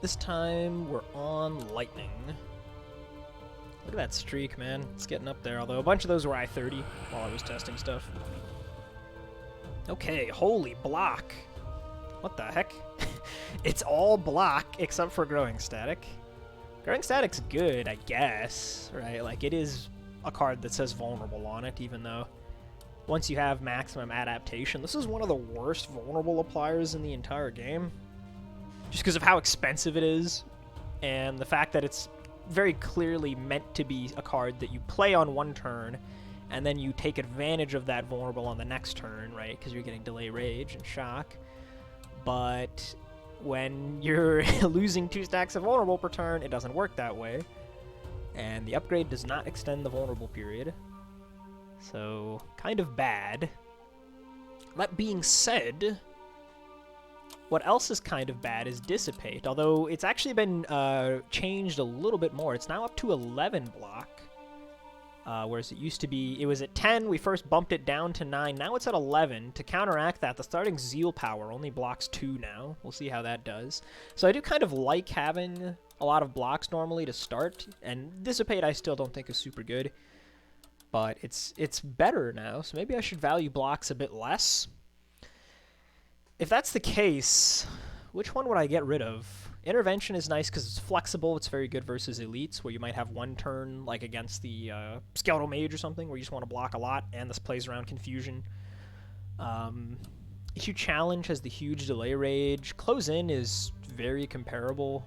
This time we're on lightning. Look at that streak, man. It's getting up there, although a bunch of those were i30 while I was testing stuff. Okay, holy block. What the heck? It's all block except for growing static. Growing static's good, I guess, right? Like, it is a card that says vulnerable on it, even though once you have maximum adaptation, this is one of the worst vulnerable appliers in the entire game. Just because of how expensive it is, and the fact that it's very clearly meant to be a card that you play on one turn, and then you take advantage of that vulnerable on the next turn, right? Because you're getting delay rage and shock. But when you're losing 2 stacks of vulnerable per turn, it doesn't work that way. And the upgrade does not extend the vulnerable period. So, kind of bad. That being said, what else is kind of bad is Dissipate, although it's actually been changed a little bit more. It's now up to 11 block, whereas it used to be, it was at 10, we first bumped it down to 9, now it's at 11. To counteract that, the starting Zeal power only blocks 2 now. We'll see how that does. So I do kind of like having a lot of blocks normally to start, and Dissipate I still don't think is super good, but it's better now, so maybe I should value blocks a bit less. If that's the case, which one would I get rid of? Intervention is nice because it's flexible. It's very good versus elites, where you might have one turn, like against the Skeletal Mage or something, where you just want to block a lot, and this plays around confusion. Issue Challenge has the huge delay rage. Close In is very comparable.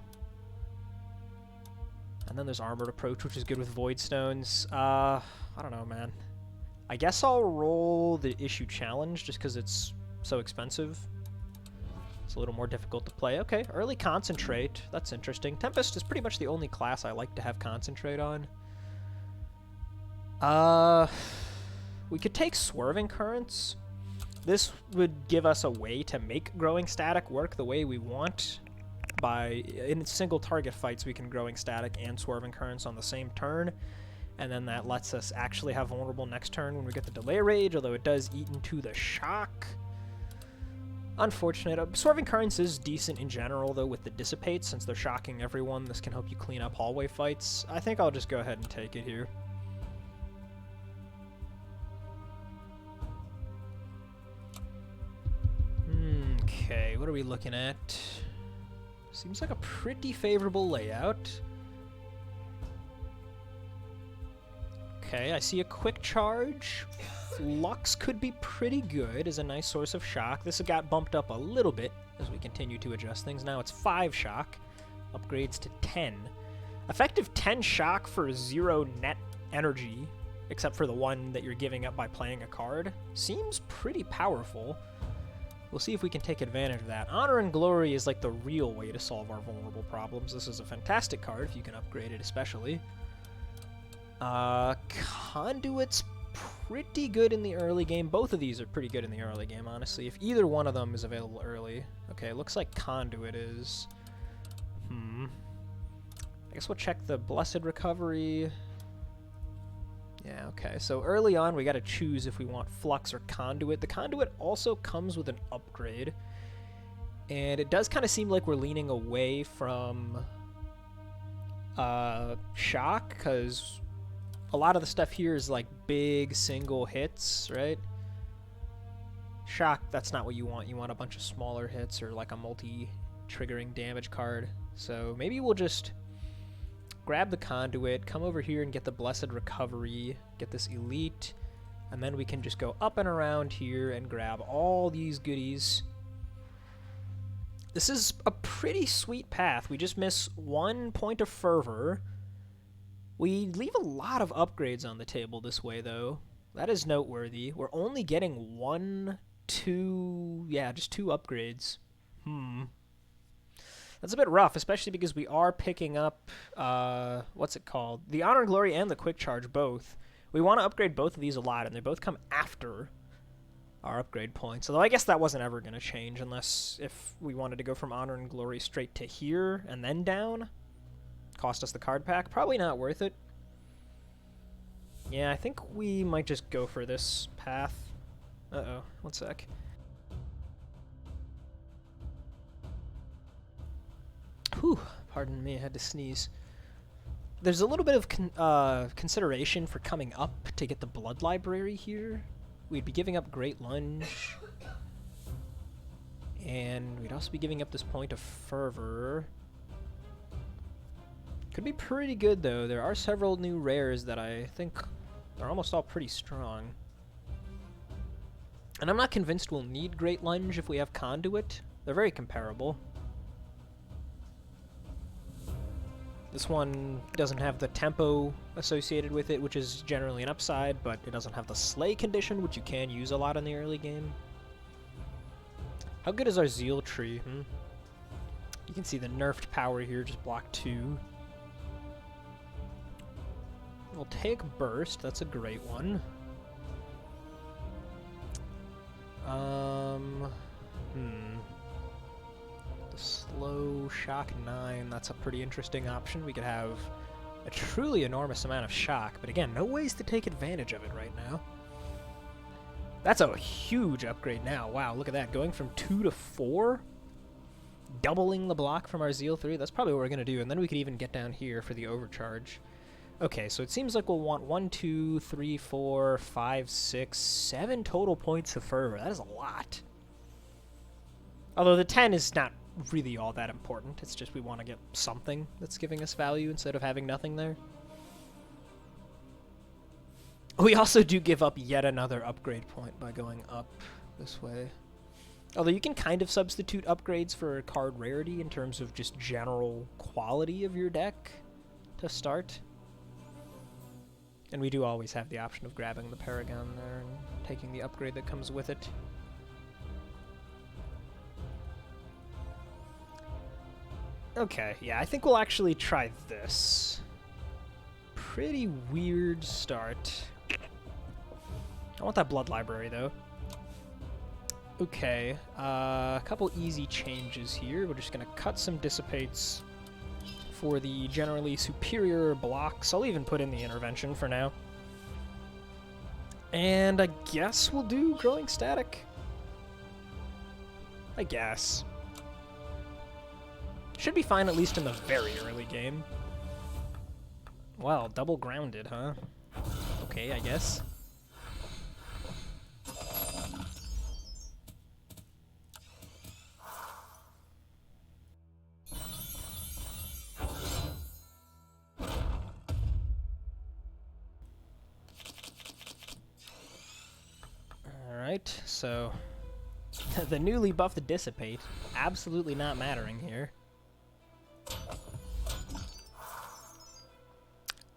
And then there's Armored Approach, which is good with Void Stones. I don't know, man. I guess I'll roll the Issue Challenge just because it's so expensive. It's a little more difficult to play. Okay, early Concentrate. That's interesting. Tempest is pretty much the only class I like to have Concentrate on. We could take Swerving Currents. This would give us a way to make Growing Static work the way we want. In single target fights, we can Growing Static and Swerving Currents on the same turn. And then that lets us actually have vulnerable next turn when we get the delay rage, although it does eat into the shock. Unfortunate. Swerving Currents is decent in general, though, with the Dissipate. Since they're shocking everyone, this can help you clean up hallway fights. I think I'll just go ahead and take it here. Okay, what are we looking at? Seems like a pretty favorable layout. Okay, I see a Quick Charge. Flux could be pretty good as a nice source of shock. This got bumped up a little bit as we continue to adjust things. Now it's 5 shock. Upgrades to 10. Effective 10 shock for 0 net energy, except for the one that you're giving up by playing a card. Seems pretty powerful. We'll see if we can take advantage of that. Honor and Glory is like the real way to solve our vulnerable problems. This is a fantastic card if you can upgrade it especially. Conduit's pretty good in the early game. Both of these are pretty good in the early game, honestly. If either one of them is available early. Okay, looks like Conduit is. I guess we'll check the Blessed Recovery. Yeah, okay. So early on, we got to choose if we want Flux or Conduit. The Conduit also comes with an upgrade. And it does kind of seem like we're leaning away from Shock, because a lot of the stuff here is like big single hits, right? Shock, that's not what you want. You want a bunch of smaller hits or like a multi-triggering damage card. So maybe we'll just grab the Conduit, come over here and get the Blessed Recovery, get this Elite, and then we can just go up and around here and grab all these goodies. This is a pretty sweet path. We just miss 1 point of Fervor. We leave a lot of upgrades on the table this way, though. That is noteworthy. We're only getting just 2 upgrades. That's a bit rough, especially because we are picking up, what's it called? The Honor and Glory and the Quick Charge, both. We want to upgrade both of these a lot, and they both come after our upgrade points. Although I guess that wasn't ever going to change, unless if we wanted to go from Honor and Glory straight to here and then down. Cost us the card pack. Probably not worth it. Yeah, I think we might just go for this path. Uh-oh, one sec. Whew, pardon me, I had to sneeze. There's a little bit of consideration for coming up to get the Blood Library here. We'd be giving up Great Lunge. And we'd also be giving up this Point of Fervor. Could be pretty good, though. There are several new rares that I think are almost all pretty strong. And I'm not convinced we'll need Great Lunge if we have Conduit. They're very comparable. This one doesn't have the tempo associated with it, which is generally an upside, but it doesn't have the Slay condition, which you can use a lot in the early game. How good is our Zeal tree? You can see the nerfed power here, just block 2. We'll take Burst, that's a great one. The Slow Shock 9, that's a pretty interesting option. We could have a truly enormous amount of shock, but again, no ways to take advantage of it right now. That's a huge upgrade now. Wow, look at that. Going from 2 to 4, doubling the block from our Zeal 3. That's probably what we're going to do, and then we could even get down here for the overcharge. Okay, so it seems like we'll want 1, 2, 3, 4, 5, 6, 7 total points of fervor. That is a lot. Although the 10 is not really all that important. It's just we want to get something that's giving us value instead of having nothing there. We also do give up yet another upgrade point by going up this way. Although you can kind of substitute upgrades for card rarity in terms of just general quality of your deck to start. And we do always have the option of grabbing the Paragon there and taking the upgrade that comes with it. Okay, yeah, I think we'll actually try this. Pretty weird start. I want that Blood Library, though. Okay, a couple easy changes here. We're just going to cut some Dissipates for the generally superior blocks. I'll even put in the Intervention for now. And I guess we'll do Growing Static. I guess. Should be fine at least in the very early game. Well, double grounded, huh? Okay, I guess. Alright, so the newly buffed Dissipate, absolutely not mattering here.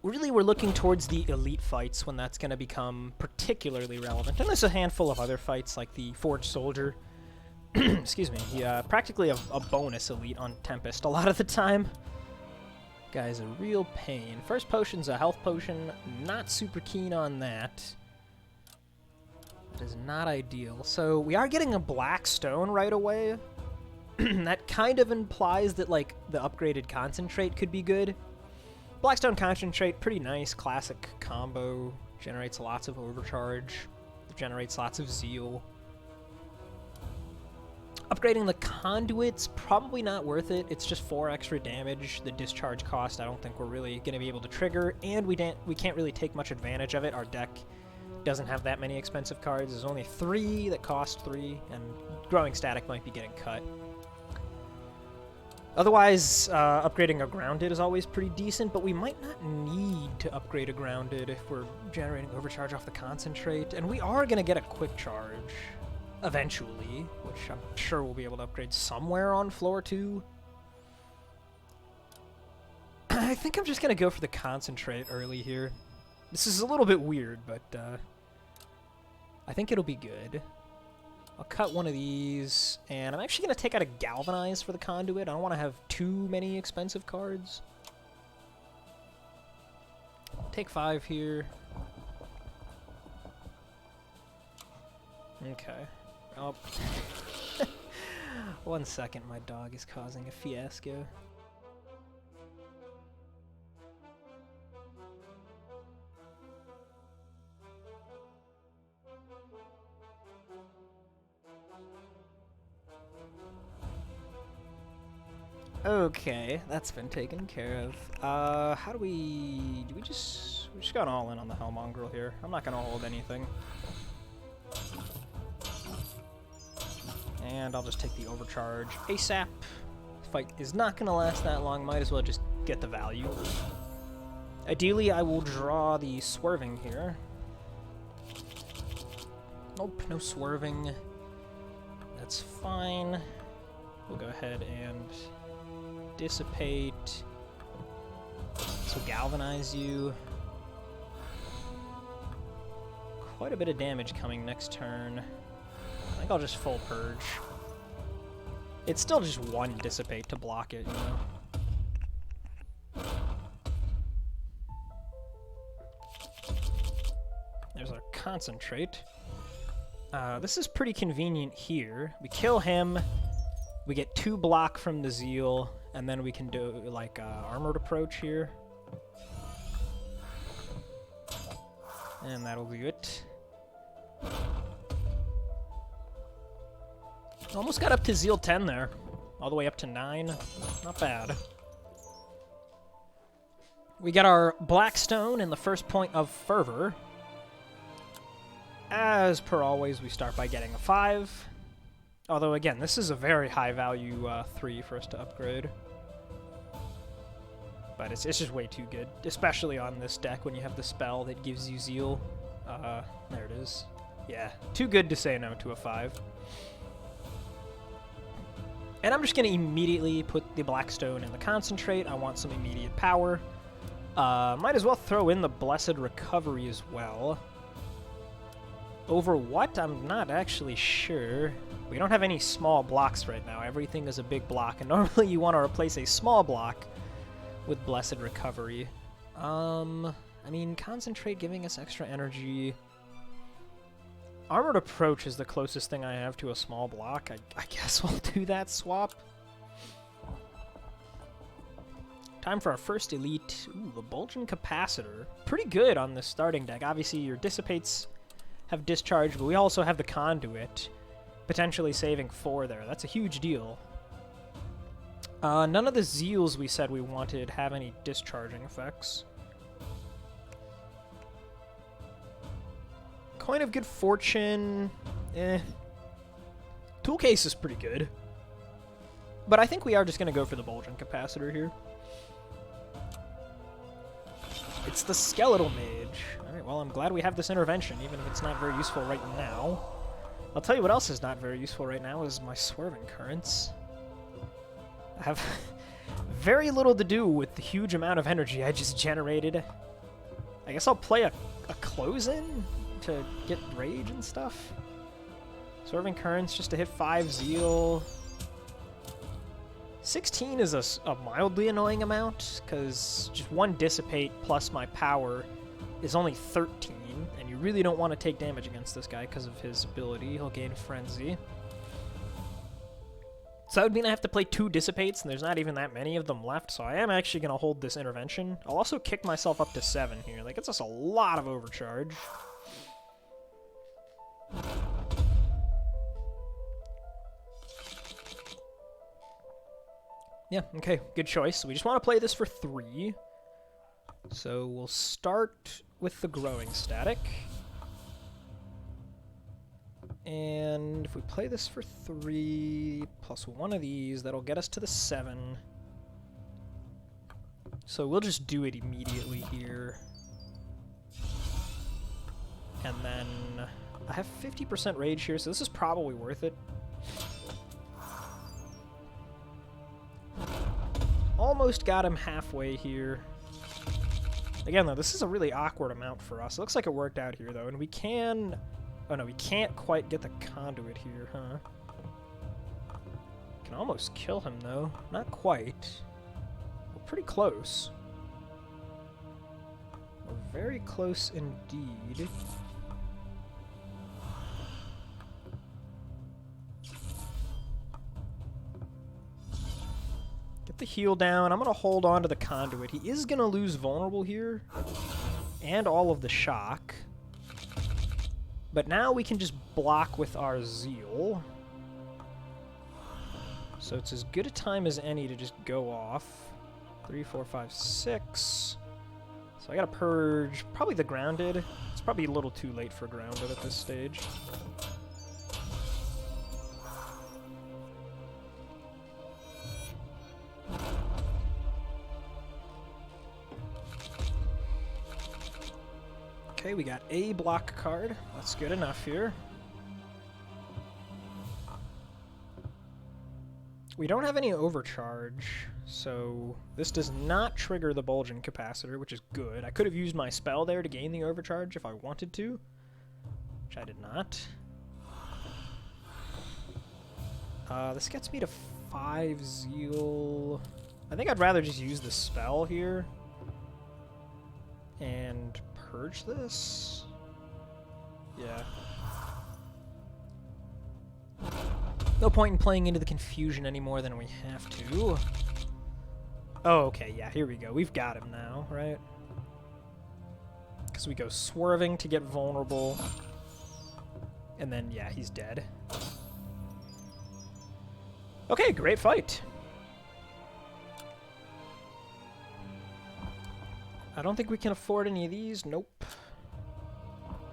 Really, we're looking towards the elite fights when that's going to become particularly relevant. And there's a handful of other fights, like the Forged Soldier. Excuse me. Practically a bonus elite on Tempest a lot of the time. Guy's a real pain. First potion's a health potion. Not super keen on that. That is not ideal. So we are getting a black stone right away. That kind of implies that, like, the upgraded concentrate could be good. Blackstone Concentrate, pretty nice, classic combo. Generates lots of overcharge. Generates lots of zeal. Upgrading the Conduit's probably not worth it. It's just 4 extra damage. The discharge cost I don't think we're really going to be able to trigger, and we can't really take much advantage of it. Our deck doesn't have that many expensive cards. There's only 3 that cost 3, and Growing Static might be getting cut. Otherwise, upgrading a Grounded is always pretty decent, but we might not need to upgrade a Grounded if we're generating overcharge off the Concentrate. And we are going to get a Quick Charge eventually, which I'm sure we'll be able to upgrade somewhere on floor 2. I think I'm just going to go for the Concentrate early here. This is a little bit weird, but I think it'll be good. I'll cut one of these, and I'm actually going to take out a Galvanize for the Conduit. I don't want to have too many expensive cards. Take 5 here. Okay. Oh. 1 second, my dog is causing a fiasco. Okay, that's been taken care of. How do we just... We just got all in on the Hellmongrel here. I'm not gonna hold anything. And I'll just take the overcharge ASAP. Fight is not gonna last that long, might as well just get the value. Ideally, I will draw the swerving here. Nope, no swerving. That's fine. We'll go ahead and dissipate. So galvanize you. Quite a bit of damage coming next turn. I think I'll just full purge. It's still just one dissipate to block it, you know? There's our concentrate. This is pretty convenient here. We kill him, we get 2 block from the Zeal, and then we can do like armored approach here. And that'll do it. Almost got up to Zeal 10 there. All the way up to 9. Not bad. We get our Blackstone in the first point of Fervor. As per always, we start by getting a 5. Although, again, this is a very high value 3 for us to upgrade. But it's just way too good. Especially on this deck when you have the spell that gives you Zeal. There it is. Yeah, too good to say no to a 5. And I'm just going to immediately put the Blackstone in the Concentrate. I want some immediate power. Might as well throw in the Blessed Recovery as well. Over what? I'm not actually sure. We don't have any small blocks right now. Everything is a big block, and normally you want to replace a small block with Blessed Recovery. I mean, Concentrate giving us extra energy. Armored Approach is the closest thing I have to a small block. I guess we'll do that swap. Time for our first elite. Ooh, the Bulging Capacitor. Pretty good on this starting deck. Obviously, your Dissipates have discharge, but we also have the Conduit, potentially saving 4 there. That's a huge deal. None of the Zeals we said we wanted have any discharging effects. Coin of Good Fortune, Tool Case is pretty good. But I think we are just going to go for the Bulging Capacitor here. It's the Skeletal Mage. Alright, well, I'm glad we have this intervention, even if it's not very useful right now. I'll tell you what else is not very useful right now is my Swerving Currents. I have very little to do with the huge amount of energy I just generated. I guess I'll play a close-in to get rage and stuff. Swerving Currents just to hit 5 Zeal. 16 is a mildly annoying amount, because just 1 Dissipate plus my power is only 13, and you really don't want to take damage against this guy because of his ability. He'll gain Frenzy. So that would mean I have to play 2 Dissipates, and there's not even that many of them left, so I am actually going to hold this intervention. I'll also kick myself up to 7 here. That gets us a lot of overcharge. Yeah, okay, good choice. We just want to play this for 3. So we'll start with the Growing Static. And if we play this for 3, plus 1 of these, that'll get us to the 7. So we'll just do it immediately here. And then I have 50% rage here, so this is probably worth it. Almost got him halfway here. Again, though, this is a really awkward amount for us. It looks like it worked out here, though, and we can... Oh, no, we can't quite get the Conduit here, huh? Can almost kill him, though. Not quite. We're pretty close. We're very close indeed. The heal down. I'm going to hold on to the Conduit. He is going to lose Vulnerable here, and all of the shock. But now we can just block with our Zeal. So it's as good a time as any to just go off. 3, 4, 5, 6. So I gotta purge probably the grounded. It's probably a little too late for grounded at this stage. Okay, we got a block card. That's good enough here. We don't have any overcharge, so this does not trigger the bulging capacitor, which is good. I could have used my spell there to gain the overcharge if I wanted to, which I did not. This gets me to 5 zeal. I think I'd rather just use the spell here and purge this. Yeah. No point in playing into the confusion any more than we have to. Oh, okay, yeah, here we go. We've got him now, right? Because we go swerving to get vulnerable. And then, yeah, he's dead. Okay, great fight. I don't think we can afford any of these. Nope.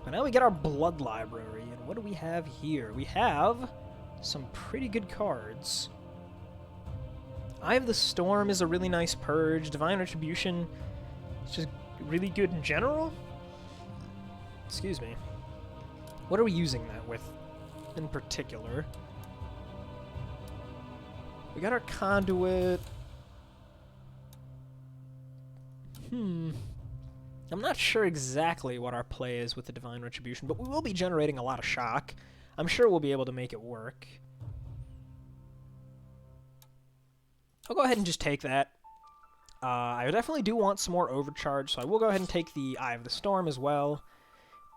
But now we get our blood library. And what do we have here? We have some pretty good cards. Eye of the Storm is a really nice purge. Divine Retribution is just really good in general. Excuse me. What are we using that with in particular? We got our Conduit. I'm not sure exactly what our play is with the Divine Retribution, but we will be generating a lot of shock. I'm sure we'll be able to make it work. I'll go ahead and just take that. I definitely do want some more overcharge, so I will go ahead and take the Eye of the Storm as well.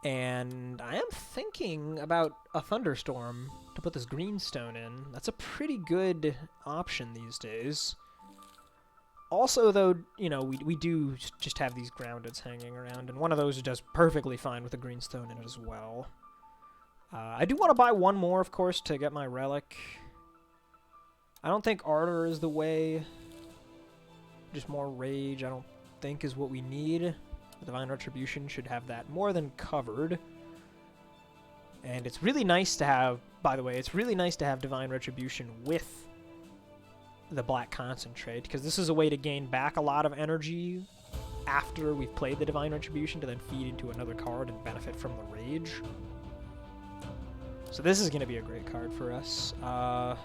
And I am thinking about a Thunderstorm to put this Greenstone in. That's a pretty good option these days. Also, though, you know, we do just have these Groundeds hanging around, and one of those does perfectly fine with a Greenstone in it as well. I do want to buy one more, of course, to get my relic. I don't think Ardor is the way. Just more rage, I don't think, is what we need. The Divine Retribution should have that more than covered. And it's really nice to have, by the way, it's really nice to have Divine Retribution with the Black Concentrate, because this is a way to gain back a lot of energy after we've played the Divine Retribution to then feed into another card and benefit from the rage. So this is going to be a great card for us. I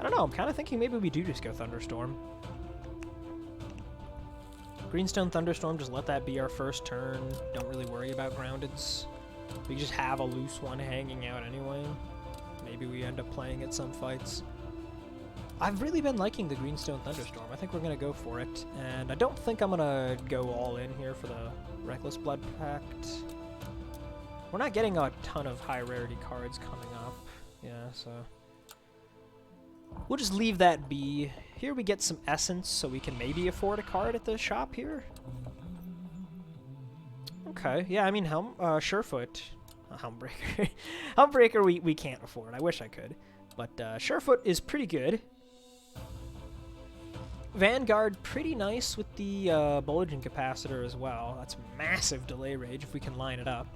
don't know, I'm kind of thinking maybe we do just go Thunderstorm. Greenstone Thunderstorm, just let that be our first turn. Don't really worry about Groundeds. We just have a loose one hanging out anyway. Maybe we end up playing at some fights. I've really been liking the Greenstone Thunderstorm. I think we're going to go for it. And I don't think I'm going to go all in here for the Reckless Blood Pact. We're not getting a ton of high rarity cards coming up. Yeah, so we'll just leave that be. Here we get some essence, so we can maybe afford a card at the shop here. Okay, yeah, I mean, Surefoot. Helmbreaker. Helmbreaker we can't afford. I wish I could. But Surefoot is pretty good. Vanguard, pretty nice with the Bulging Capacitor as well. That's massive delay rage if we can line it up.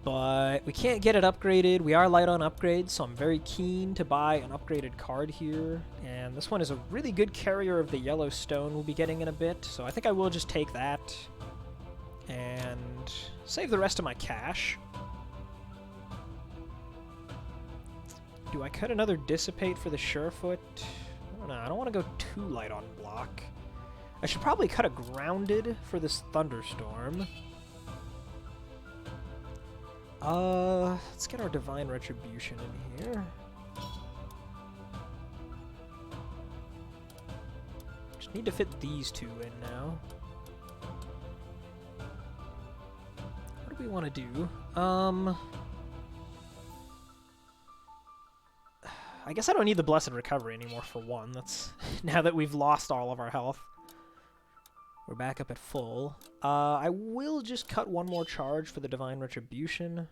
But we can't get it upgraded. We are light on upgrades, so I'm very keen to buy an upgraded card here. And this one is a really good carrier of the yellow stone we'll be getting in a bit, so I think I will just take that and save the rest of my cash. Do I cut another Dissipate for the Surefoot? I don't know. I don't want to go too light on block. I should probably cut a Grounded for this Thunderstorm. Let's get our Divine Retribution in here. Just need to fit these two in now. What do we want to do? I guess I don't need the Blessed Recovery anymore for one. That's now that we've lost all of our health. We're back up at full. I will just cut one more charge for the Divine Retribution.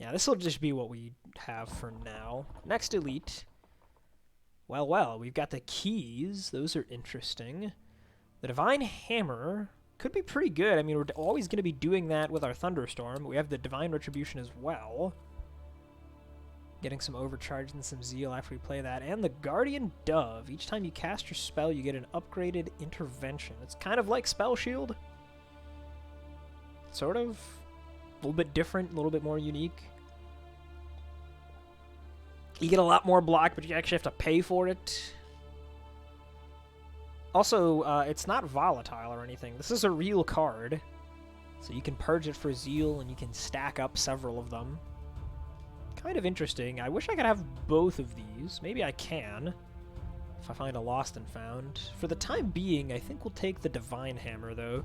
Yeah, this will just be what we have for now. Next elite. Well, well, we've got the keys. Those are interesting. The Divine Hammer could be pretty good. I mean, we're always going to be doing that with our Thunderstorm. We have the Divine Retribution as well. Getting some Overcharge and some Zeal after we play that. And the Guardian Dove. Each time you cast your spell, you get an upgraded intervention. It's kind of like Spell Shield. Sort of. A little bit different, a little bit more unique. You get a lot more block, but you actually have to pay for it. Also, it's not volatile or anything. This is a real card. So you can purge it for Zeal, and you can stack up several of them. Kind of interesting. I wish I could have both of these. Maybe I can, if I find a Lost and Found. For the time being, I think we'll take the Divine Hammer, though.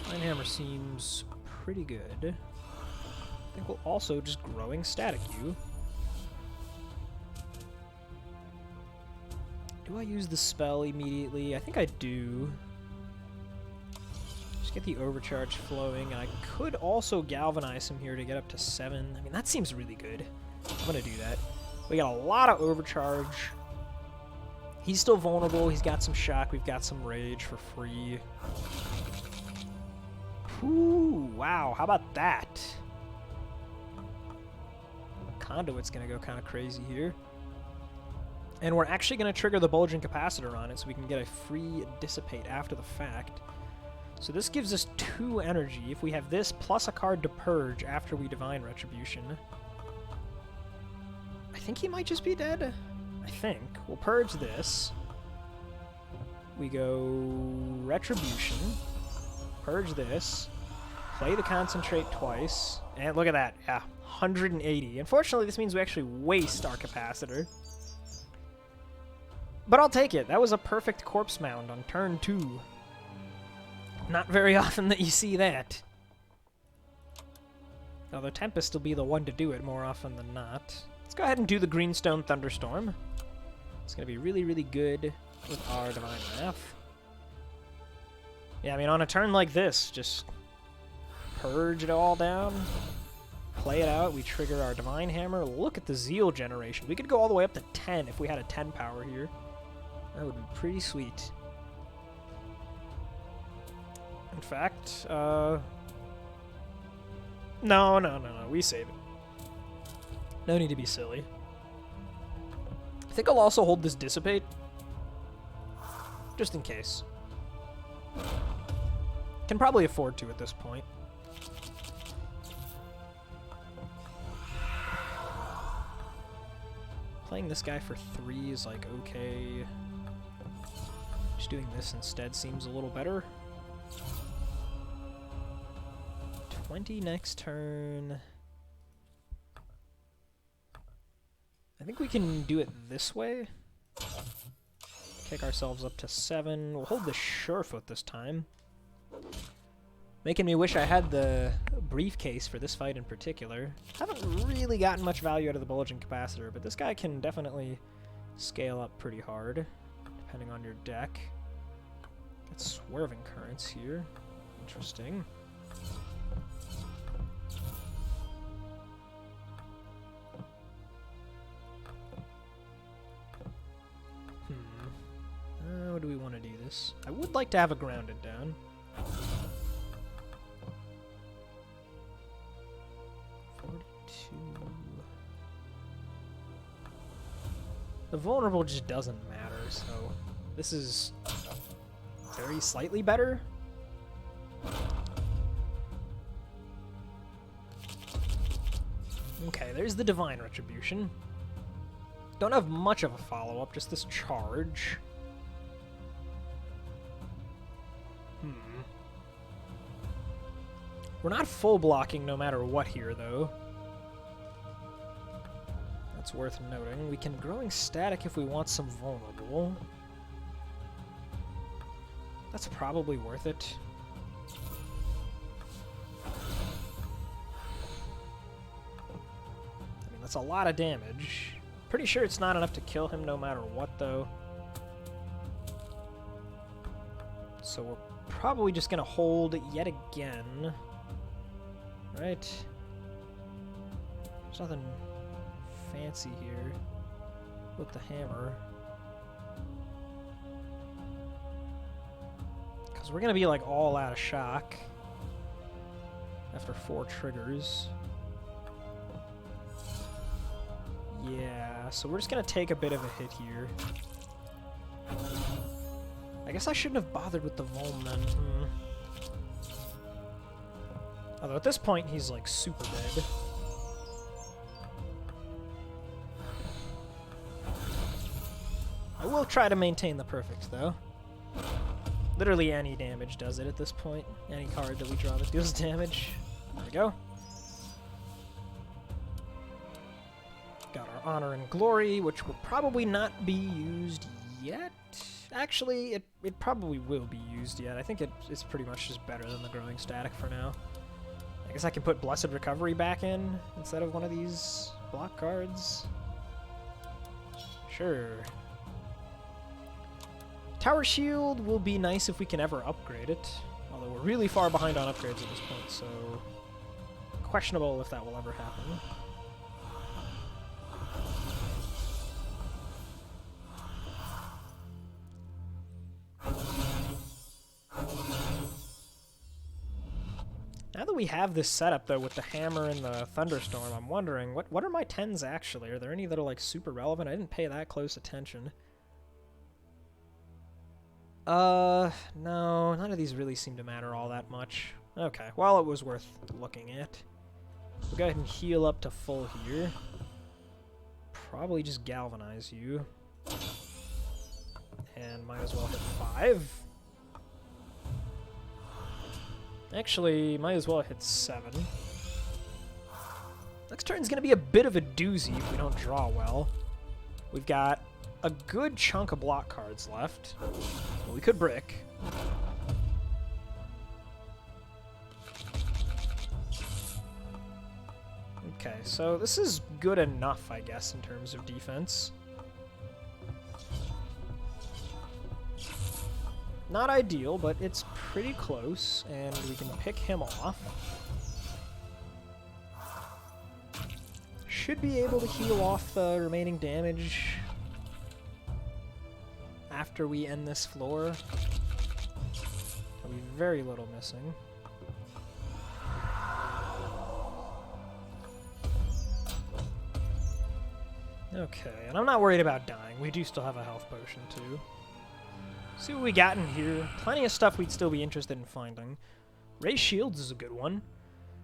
Divine Hammer seems pretty good. I think we'll also just Growing Static you. Do I use the spell immediately? I think I do. Just get the Overcharge flowing. I could also Galvanize him here to get up to 7. I mean, that seems really good. I'm going to do that. We got a lot of Overcharge. He's still vulnerable. He's got some Shock. We've got some Rage for free. Ooh, wow. How about that? Conduit's going to go kind of crazy here. And we're actually going to trigger the Bulging Capacitor on it so we can get a free Dissipate after the fact. So this gives us 2 energy. If we have this plus a card to purge after we Divine Retribution. I think he might just be dead. I think. We'll purge this. We go Retribution. Purge this. Play the Concentrate twice. And look at that. Yeah, 180. Unfortunately, this means we actually waste our Capacitor. But I'll take it. That was a perfect Corpse Mound on turn 2. Not very often that you see that. Although Tempest will be the one to do it more often than not. Let's go ahead and do the Greenstone Thunderstorm. It's going to be really, really good with our Divine Wrath. Yeah, I mean, on a turn like this, just purge it all down. Play it out. We trigger our Divine Hammer. Look at the Zeal generation. We could go all the way up to 10 if we had a 10 power here. That would be pretty sweet. In fact, no. We save it. No need to be silly. I think I'll also hold this Dissipate. Just in case. Can probably afford to at this point. Playing this guy for 3 is like okay. Just doing this instead seems a little better. 20 next turn. I think we can do it this way. Kick ourselves up to 7. We'll hold the Surefoot this time. Making me wish I had the briefcase for this fight in particular. Haven't really gotten much value out of the Bulging Capacitor, but this guy can definitely scale up pretty hard, depending on your deck. Got Swerving Currents here. Interesting. How do we want to do this? I would like to have a Grounded down. The vulnerable just doesn't matter, so this is very slightly better. Okay, there's the Divine Retribution. Don't have much of a follow-up, just this charge. We're not full blocking no matter what here, though. That's worth noting. We can Growing Static if we want some vulnerable. That's probably worth it. I mean, that's a lot of damage. Pretty sure it's not enough to kill him no matter what, though. So we're probably just gonna hold yet again. Right? There's nothing fancy here with the hammer. Because we're gonna be like all out of shock after 4 triggers. Yeah, so we're just gonna take a bit of a hit here. I guess I shouldn't have bothered with the Vulm then. Although at this point he's like super dead. I will try to maintain the perfect though. Literally any damage does it at this point. Any card that we draw that deals damage. There we go. Got our Honor and Glory, which will probably not be used yet. Actually, it probably will be used yet. I think it's pretty much just better than the Growing Static for now. I guess I can put Blessed Recovery back in instead of one of these block cards. Sure. Tower Shield will be nice if we can ever upgrade it. Although we're really far behind on upgrades at this point, so questionable if that will ever happen. Now that we have this setup, though, with the hammer and the thunderstorm, I'm wondering, what are my 10s actually? Are there any that are, like, super relevant? I didn't pay that close attention. No, none of these really seem to matter all that much. Okay, well, it was worth looking at. We'll go ahead and heal up to full here. Probably just galvanize you. And might as well hit 5. Actually, might as well hit 7. Next turn's gonna be a bit of a doozy if we don't draw well. We've got a good chunk of block cards left. Well, we could brick. Okay, so this is good enough, I guess, in terms of defense. Not ideal, but it's pretty close, and we can pick him off. Should be able to heal off the remaining damage after we end this floor. There'll be very little missing. Okay, and I'm not worried about dying. We do still have a health potion, too. See what we got in here. Plenty of stuff we'd still be interested in finding. Ray Shields is a good one.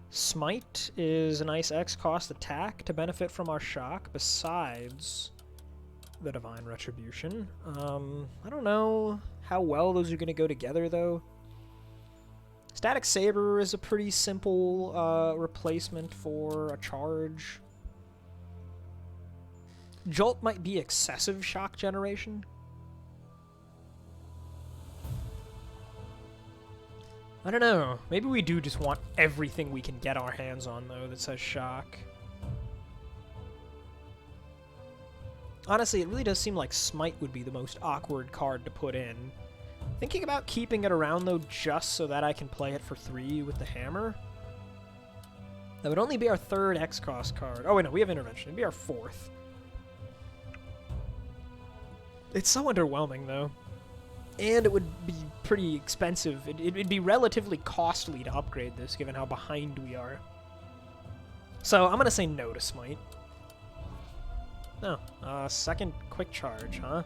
Smite is a nice X-cost attack to benefit from our shock, besides the Divine Retribution. I don't know how well those are going to go together, though. Static Saber is a pretty simple replacement for a charge. Jolt might be excessive shock generation. I don't know. Maybe we do just want everything we can get our hands on, though, that says shock. Honestly, it really does seem like Smite would be the most awkward card to put in. Thinking about keeping it around, though, just so that I can play it for 3 with the hammer. That would only be our 3rd X-cost card. Oh, wait, no, we have Intervention. It'd be our 4th. It's so underwhelming, though. And it would be pretty expensive. It'd be relatively costly to upgrade this, given how behind we are. So, I'm going to say no to Smite. No. Second Quick Charge, huh?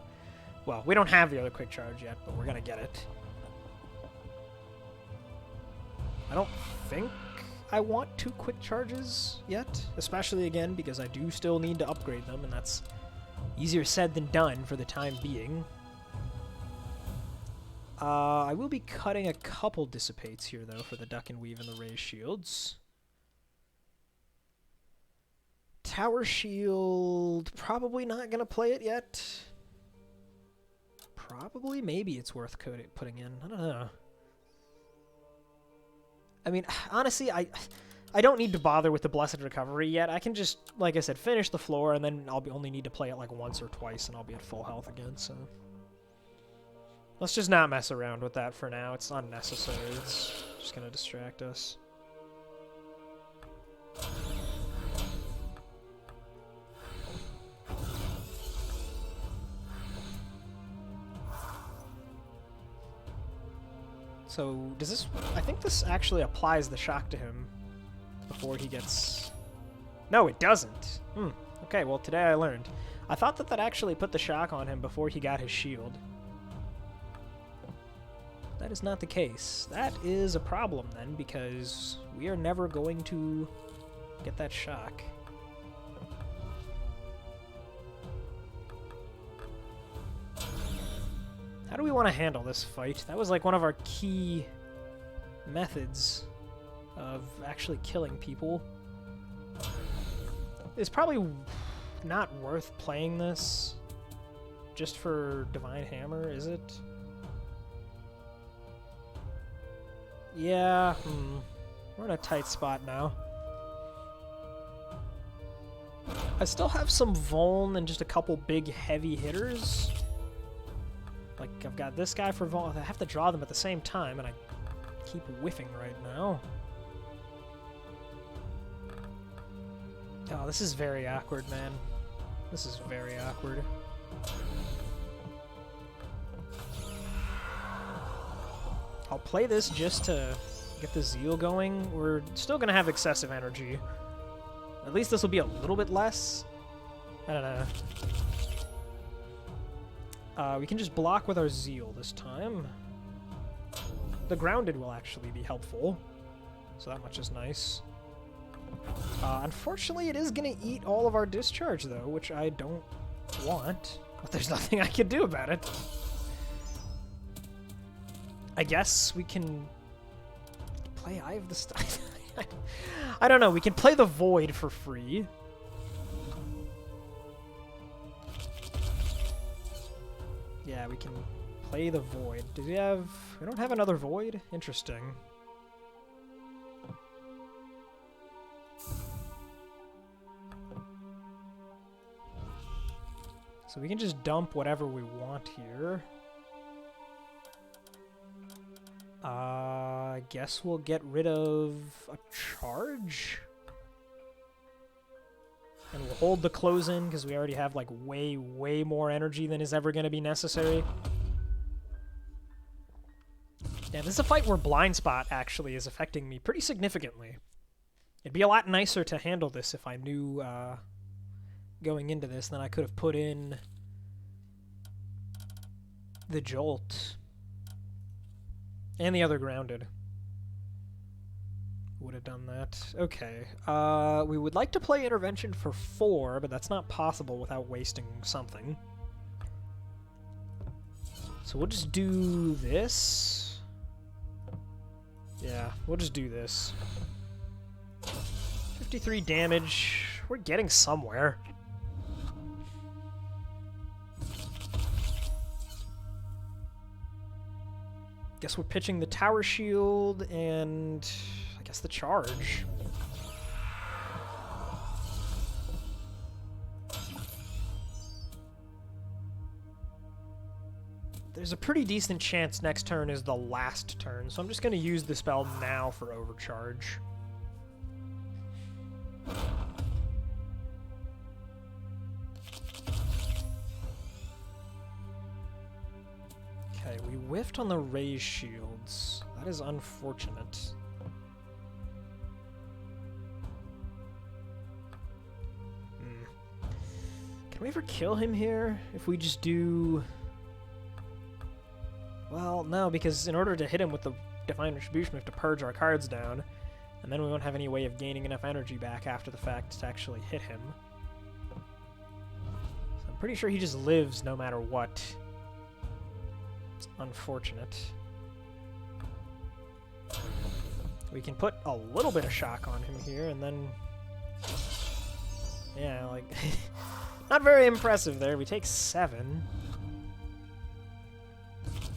Well, we don't have the other Quick Charge yet, but we're going to get it. I don't think I want 2 Quick Charges yet, especially, again, because I do still need to upgrade them, and that's easier said than done for the time being. I will be cutting a couple Dissipates here, though, for the Duck and Weave and the Ray Shields. Tower Shield, probably not going to play it yet. Probably, maybe it's worth putting in. I don't know. I mean, honestly, I don't need to bother with the Blessed Recovery yet. I can just, like I said, finish the floor, and then I'll only need to play it like once or twice, and I'll be at full health again, so... Let's just not mess around with that for now. It's unnecessary. It's just gonna distract us. So, does this... I think this actually applies the shock to him before he gets... No, it doesn't. Okay, well, today I learned. I thought that that actually put the shock on him before he got his shield. That is not the case. That is a problem, then, because we are never going to get that shock. How do we want to handle this fight? That was like one of our key methods of actually killing people. It's probably not worth playing this just for Divine Hammer, is it? Yeah, we're in a tight spot now. I still have some Vuln and just a couple big heavy hitters. Like, I've got this guy for Vuln. I have to draw them at the same time, and I keep whiffing right now. Oh, this is very awkward, man. This is very awkward. I'll play this just to get the zeal going. We're still going to have excessive energy. At least this will be a little bit less. I don't know. We can just block with our zeal this time. The grounded will actually be helpful. So that much is nice. Unfortunately, it is going to eat all of our discharge, though, which I don't want. But there's nothing I can do about it. I guess we can play Eye of the Star. I don't know. We can play the Void for free. Yeah, we can play the Void. Do we have... We don't have another Void? Interesting. So we can just dump whatever we want here. I guess we'll get rid of a charge. And we'll hold the close in because we already have like way more energy than is ever going to be necessary. Yeah, this is a fight where Blind Spot actually is affecting me pretty significantly. It'd be a lot nicer to handle this if I knew going into this, then I could have put in the Jolt. And the other grounded. Would have done that. Okay. We would like to play Intervention for 4, but that's not possible without wasting something. So we'll just do this. Yeah, we'll just do this. 53 damage. We're getting somewhere. Guess we're pitching the Tower Shield and I guess the charge. There's a pretty decent chance next turn is the last turn, so I'm just going to use the spell now for overcharge. Okay, we whiffed on the raise shields. That is unfortunate. Can we ever kill him here if we just do... Well, no, because in order to hit him with the Divine Retribution, we have to purge our cards down, and then we won't have any way of gaining enough energy back after the fact to actually hit him. So I'm pretty sure he just lives no matter what. It's unfortunate. We can put a little bit of shock on him here, and then... Yeah, like... Not very impressive there. We take 7.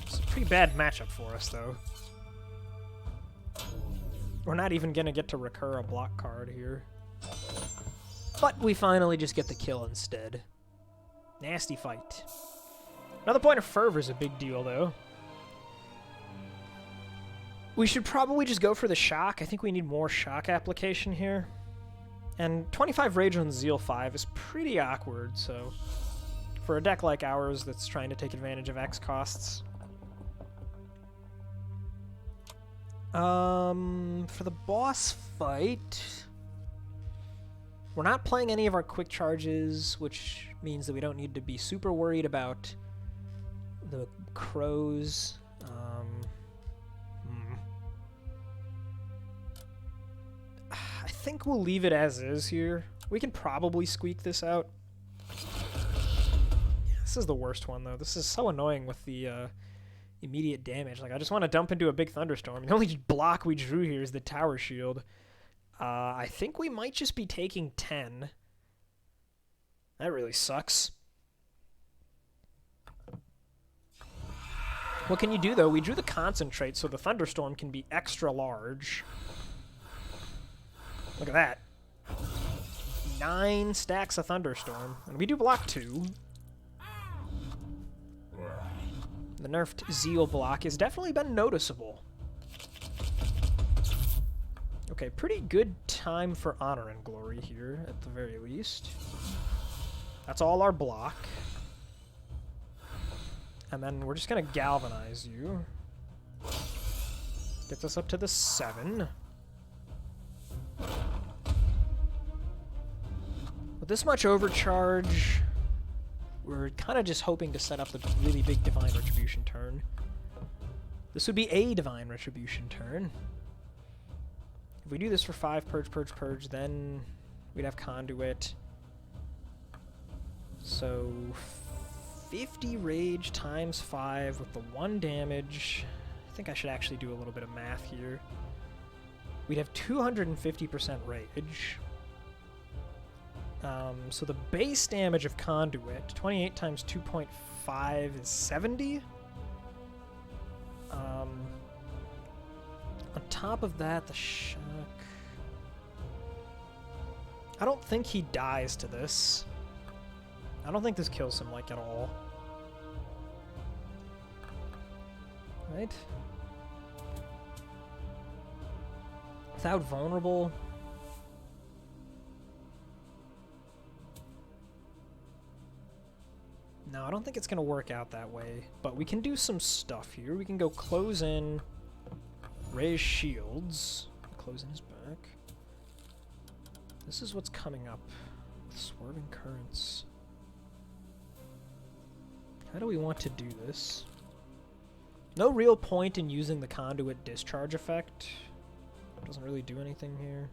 It's a pretty bad matchup for us, though. We're not even going to get to recur a block card here. But we finally just get the kill instead. Nasty fight. Another point of fervor is a big deal, though. We should probably just go for the shock. I think we need more shock application here. And 25 Rage on Zeal 5 is pretty awkward, so for a deck like ours that's trying to take advantage of X costs. For the boss fight, we're not playing any of our quick charges, which means that we don't need to be super worried about the crows. I think we'll leave it as is here. We can probably squeak this out. This is the worst one, though. This is so annoying with the immediate damage. Like, I just want to dump into a big thunderstorm. The only block we drew here is the tower shield. I think we might just be taking 10. That really sucks. What can you do, though? We drew the concentrate, so the thunderstorm can be extra large. Look at that. 9 stacks of thunderstorm. And we do block 2. The nerfed Zeal block has definitely been noticeable. Okay, pretty good time for Honor and Glory here, at the very least. That's all our block. And then we're just going to Galvanize you. Gets us up to the 7. With this much overcharge, we're kind of just hoping to set up the really big Divine Retribution turn. This would be a Divine Retribution turn. If we do this for 5 Purge, Purge, Purge, then we'd have Conduit. So 50 Rage times 5 with the 1 damage. I think I should actually do a little bit of math here. We'd have 250% Rage. So the base damage of Conduit, 28 times 2.5 is 70. On top of that, the shock. I don't think he dies to this. I don't think this kills him, like, at all. Right? Without vulnerable. No, I don't think it's going to work out that way, but we can do some stuff here. We can go close in, raise shields, close in his back. This is what's coming up. Swerving currents. How do we want to do this? No real point in using the conduit discharge effect. It doesn't really do anything here.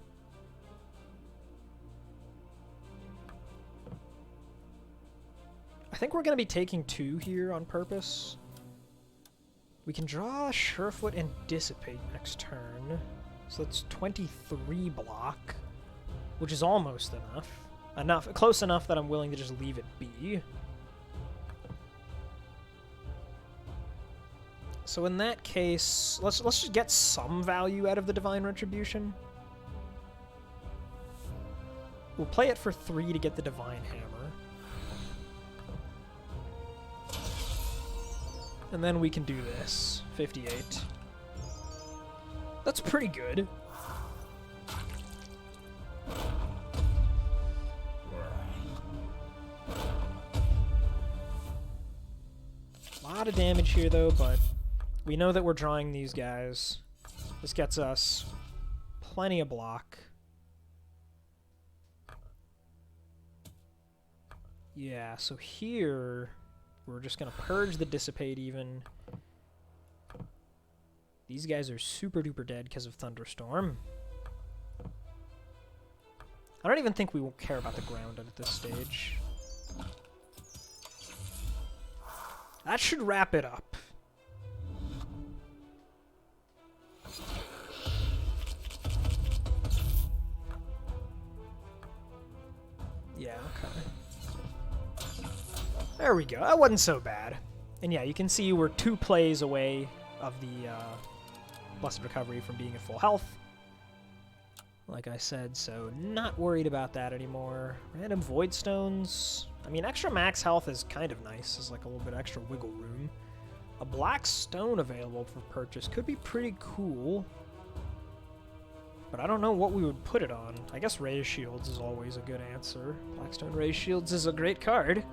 I think we're going to be taking 2 here on purpose. We can draw Surefoot and Dissipate next turn. So that's 23 block, which is almost enough. Close enough that I'm willing to just leave it be. So in that case, let's just get some value out of the Divine Retribution. We'll play it for 3 to get the Divine Hammer. And then we can do this. 58. That's pretty good. A lot of damage here, though, but we know that we're drawing these guys. This gets us plenty of block. Yeah, so here we're just going to purge the Dissipate even. These guys are super duper dead because of Thunderstorm. I don't even think we won't care about the ground at this stage. That should wrap it up. Yeah, okay. There we go. That wasn't so bad. And yeah, you can see we're 2 plays away of the Blessed Recovery from being at full health. Like I said, so not worried about that anymore. Random Void Stones. I mean, extra max health is kind of nice. It's like a little bit extra wiggle room. A black stone available for purchase could be pretty cool. But I don't know what we would put it on. I guess Raise Shields is always a good answer. Blackstone Raise Shields is a great card.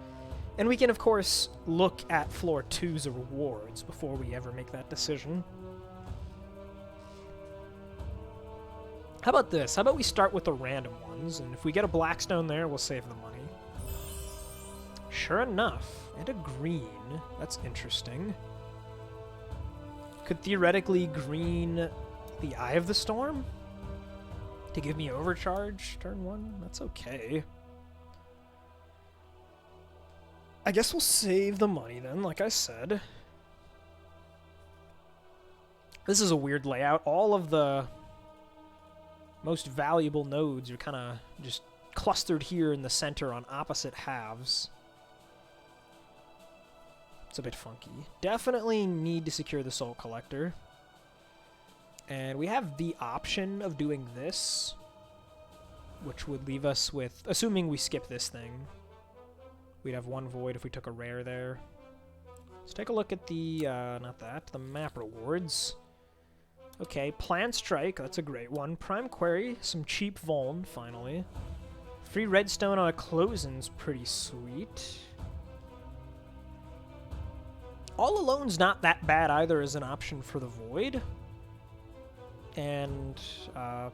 And we can, of course, look at floor 2's rewards before we ever make that decision. How about this? How about we start with the random ones, and if we get a Blackstone there, we'll save the money. Sure enough. And a green. That's interesting. Could theoretically green the Eye of the Storm to give me overcharge turn 1? That's okay. I guess we'll save the money then, like I said. This is a weird layout. All of the most valuable nodes are kind of just clustered here in the center on opposite halves. It's a bit funky. Definitely need to secure the Soul Collector. And we have the option of doing this, which would leave us with, assuming we skip this thing, we'd have 1 void if we took a rare there. Let's take a look at the, not that, the map rewards. Okay, Plan Strike, that's a great one. Prime Query, some cheap Vuln, finally. Free Redstone on a Closen's pretty sweet. All Alone's not that bad either as an option for the Void. And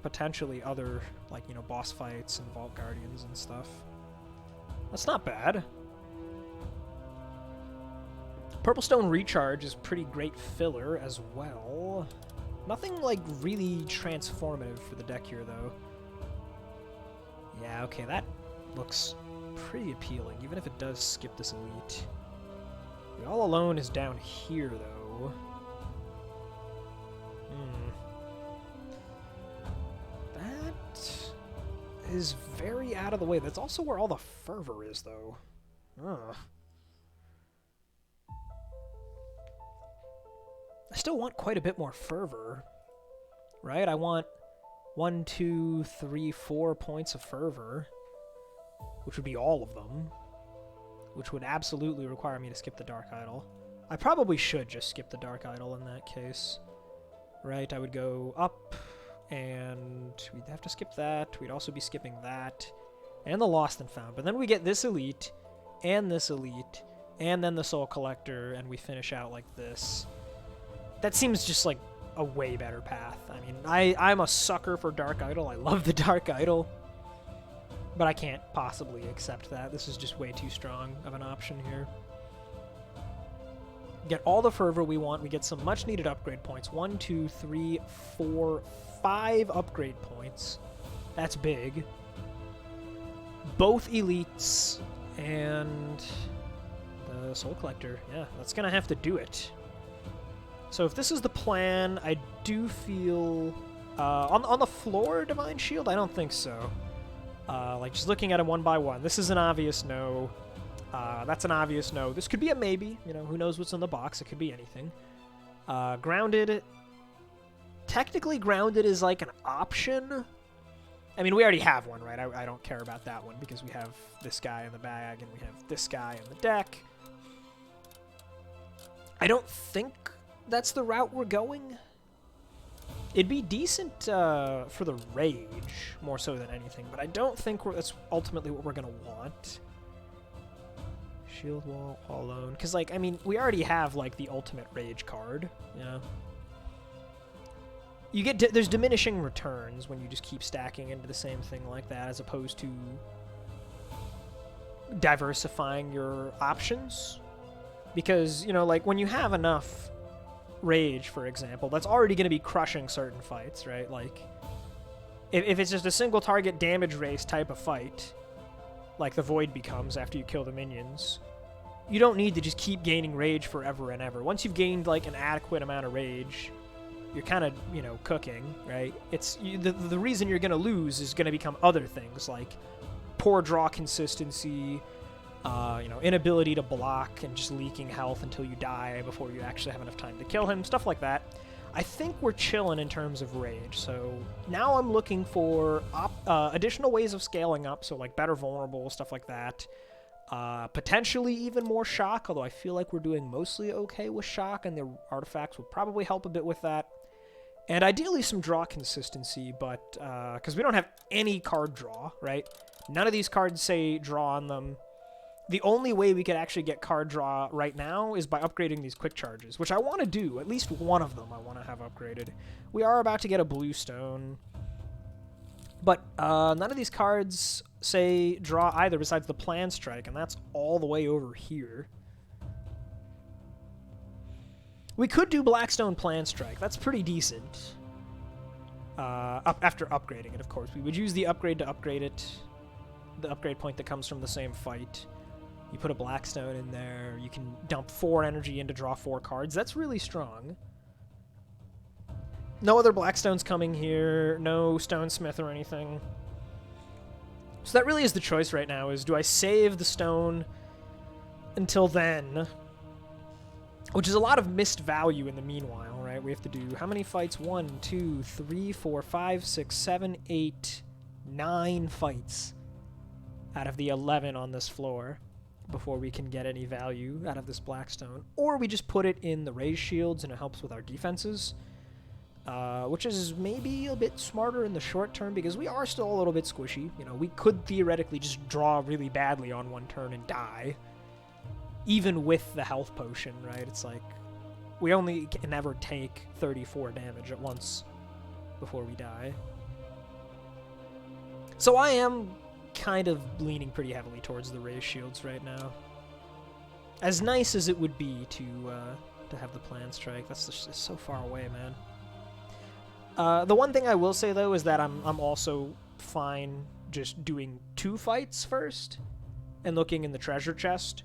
potentially other, like, you know, boss fights and Vault Guardians and stuff. That's not bad. Purple Stone Recharge is pretty great filler as well. Nothing, like, really transformative for the deck here, though. Yeah, okay, that looks pretty appealing, even if it does skip this elite. The All Alone is down here, though. That is very out of the way. That's also where all the fervor is, though. Ugh. I still want quite a bit more fervor, right? I want 1, 2, 3, 4 points of fervor, which would be all of them, which would absolutely require me to skip the Dark Idol. I probably should just skip the Dark Idol in that case, right? I would go up, and we'd have to skip that. We'd also be skipping that, and the Lost and Found. But then we get this elite, and then the Soul Collector, and we finish out like this. That seems just like a way better path. I mean, I'm a sucker for Dark Idol. I love the Dark Idol. But I can't possibly accept that. This is just way too strong of an option here. Get all the fervor we want. We get some much needed upgrade points. 1, 2, 3, 4, 5 upgrade points. That's big. Both elites and the Soul Collector. Yeah, that's gonna have to do it. So if this is the plan, I do feel... on the floor, Divine Shield? I don't think so. Like, just looking at them one by one. This is an obvious no. That's an obvious no. This could be a maybe. You know, who knows what's in the box? It could be anything. Grounded. Technically, Grounded is like an option. I mean, we already have one, right? I don't care about that one because we have this guy in the bag and we have this guy in the deck. I don't think that's the route we're going. It'd be decent for the Rage, more so than anything, but I don't think that's ultimately what we're going to want. Shield Wall, Alone. Because, like, I mean, we already have, like, the ultimate Rage card, you know? You get there's diminishing returns when you just keep stacking into the same thing like that, as opposed to diversifying your options. Because, you know, like, when you have enough Rage, for example, that's already going to be crushing certain fights, right? Like, if it's just a single target damage race type of fight, like the Void becomes after you kill the minions, you don't need to just keep gaining Rage forever and ever. Once you've gained, like, an adequate amount of Rage, you're kind of, you know, cooking, right? The reason you're going to lose is going to become other things, like poor draw consistency, you know, inability to block and just leaking health until you die before you actually have enough time to kill him, stuff like that. I think we're chilling in terms of Rage, so now I'm looking for additional ways of scaling up, so like better vulnerable, stuff like that. Potentially even more shock, although I feel like we're doing mostly okay with shock, and the artifacts will probably help a bit with that. And ideally some draw consistency, but because we don't have any card draw, right? None of these cards say draw on them. The only way we could actually get card draw right now is by upgrading these quick charges, which I want to do. At least one of them I want to have upgraded. We are about to get a blue stone. But none of these cards say draw either besides the plan strike, and that's all the way over here. We could do Blackstone plan strike. That's pretty decent. After upgrading it, of course. We would use the upgrade to upgrade it. The upgrade point that comes from the same fight. You put a Blackstone in there. You can dump 4 energy in to draw 4 cards. That's really strong. No other Blackstones coming here. No Stonesmith or anything. So that really is the choice right now, is do I save the stone until then? Which is a lot of missed value in the meanwhile, right? We have to do how many fights? 1, 2, 3, 4, 5, 6, 7, 8, 9 fights out of the 11 on this floor before we can get any value out of this Blackstone. Or we just put it in the raise shields and it helps with our defenses. Which is maybe a bit smarter in the short term because we are still a little bit squishy. You know, we could theoretically just draw really badly on one turn and die. Even with the health potion, right? It's like, we only can ever take 34 damage at once before we die. So I am kind of leaning pretty heavily towards the raise shields right now. As nice as it would be to have the plan strike, that's just, it's so far away, man. The one thing I will say, though, is that I'm also fine just doing 2 fights first and looking in the treasure chest.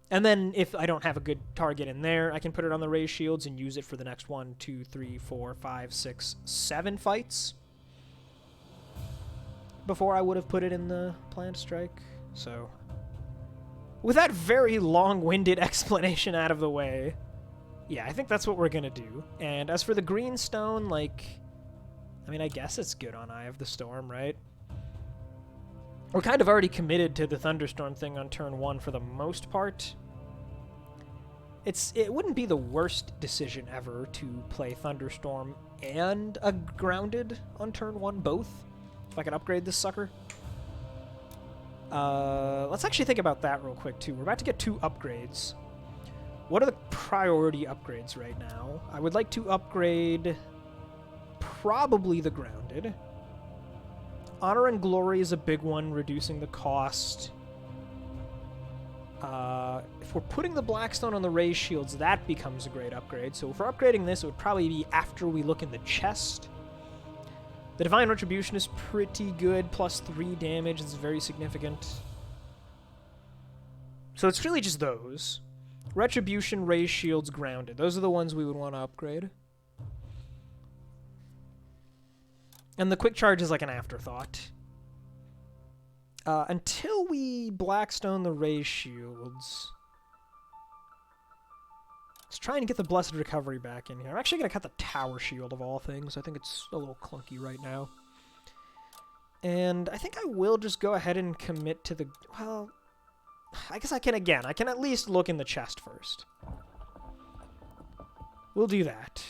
And then if I don't have a good target in there, I can put it on the raise shields and use it for the next 1, 2, 3, 4, 5, 6, 7 fights before I would have put it in the planned strike. So with that very long-winded explanation out of the way, yeah, I think that's what we're going to do. And as for the green stone, like, I mean, I guess it's good on Eye of the Storm, right? We're kind of already committed to the Thunderstorm thing on turn 1 for the most part. It wouldn't be the worst decision ever to play Thunderstorm and a Grounded on turn 1, both, if I could upgrade this sucker. Let's actually think about that real quick, too. We're about to get 2 upgrades. What are the priority upgrades right now? I would like to upgrade probably the Grounded. Honor and Glory is a big one, reducing the cost. If we're putting the Blackstone on the raise shields, that becomes a great upgrade. So if we're upgrading this, it would probably be after we look in the chest. The Divine Retribution is pretty good, plus 3 damage. It's very significant. So it's really just those. Retribution, raise shields, Grounded. Those are the ones we would want to upgrade. And the quick charge is like an afterthought. Until we Blackstone the raise shields. Let's try and get the Blessed Recovery back in here. I'm actually going to cut the Tower Shield of all things. I think it's a little clunky right now. And I think I will just go ahead and commit to the... Well, I guess I can again. I can at least look in the chest first. We'll do that.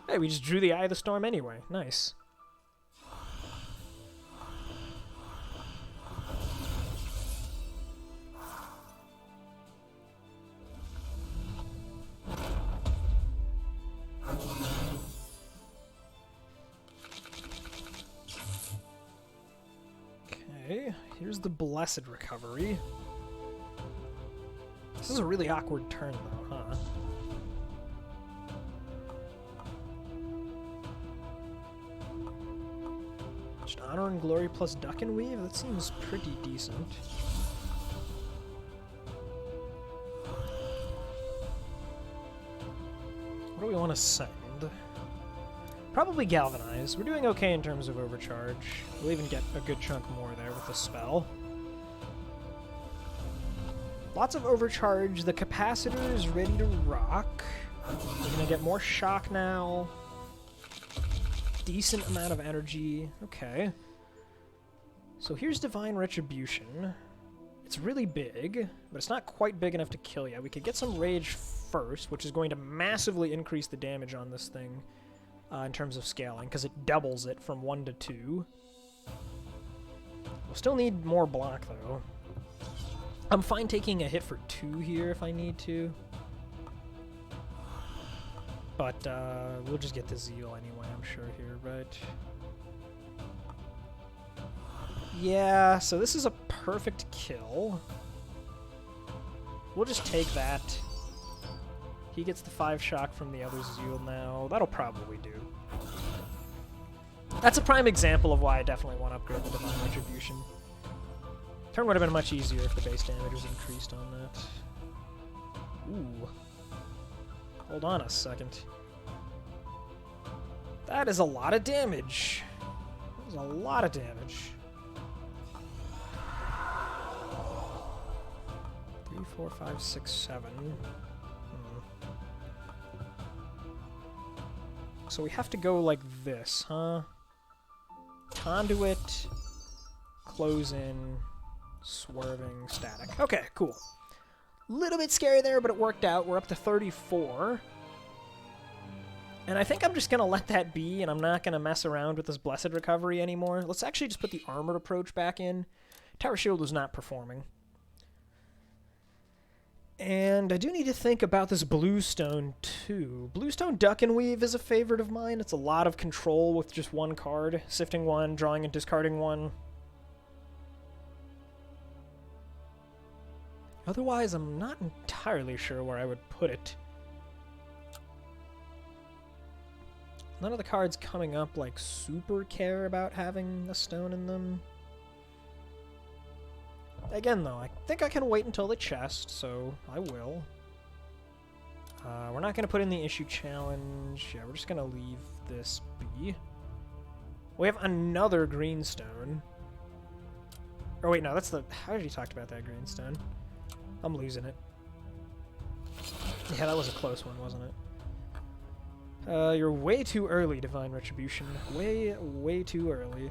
Hey, we just drew the Eye of the Storm anyway. Nice. Okay, here's the Blessed Recovery. This is a really awkward turn, though, huh? Just Honor and Glory plus Duck and Weave? That seems pretty decent. What do we want to send? Probably Galvanize. We're doing okay in terms of overcharge. We'll even get a good chunk more there with the spell. Lots of overcharge. The capacitor is ready to rock. We're gonna get more shock now. Decent amount of energy. Okay. So here's Divine Retribution. It's really big, but it's not quite big enough to kill you. We could get some Rage first, which is going to massively increase the damage on this thing in terms of scaling, because it doubles it from 1 to 2. We'll still need more block, though. I'm fine taking a hit for 2 here if I need to. But we'll just get the Zeal anyway, I'm sure, here, right? Yeah, so this is a perfect kill. We'll just take that. He gets the 5 shock from the other Zeal now. That'll probably do. That's a prime example of why I definitely want to upgrade the Divine Retribution. Turn would have been much easier if the base damage was increased on that. Ooh. Hold on a second. That is a lot of damage. That is a lot of damage. 3, 4, 5, 6, 7. So we have to go like this, huh? Conduit, close in, swerving, static. Okay, cool. Little bit scary there, but it worked out. We're up to 34. And I think I'm just going to let that be, and I'm not going to mess around with this Blessed Recovery anymore. Let's actually just put the Armored Approach back in. Tower Shield was not performing. And I do need to think about this Bluestone, too. Bluestone Duck and Weave is a favorite of mine. It's a lot of control with just one card. Sifting one, drawing and discarding one. Otherwise, I'm not entirely sure where I would put it. None of the cards coming up, like, super care about having a stone in them. Again, though, I think I can wait until the chest, so I will. We're not going to put in the issue challenge. Yeah, we're just going to leave this be. We have another greenstone. Oh, wait, no, that's the... I already talked about that greenstone. I'm losing it. Yeah, that was a close one, wasn't it? You're way too early, Divine Retribution. Way, way too early.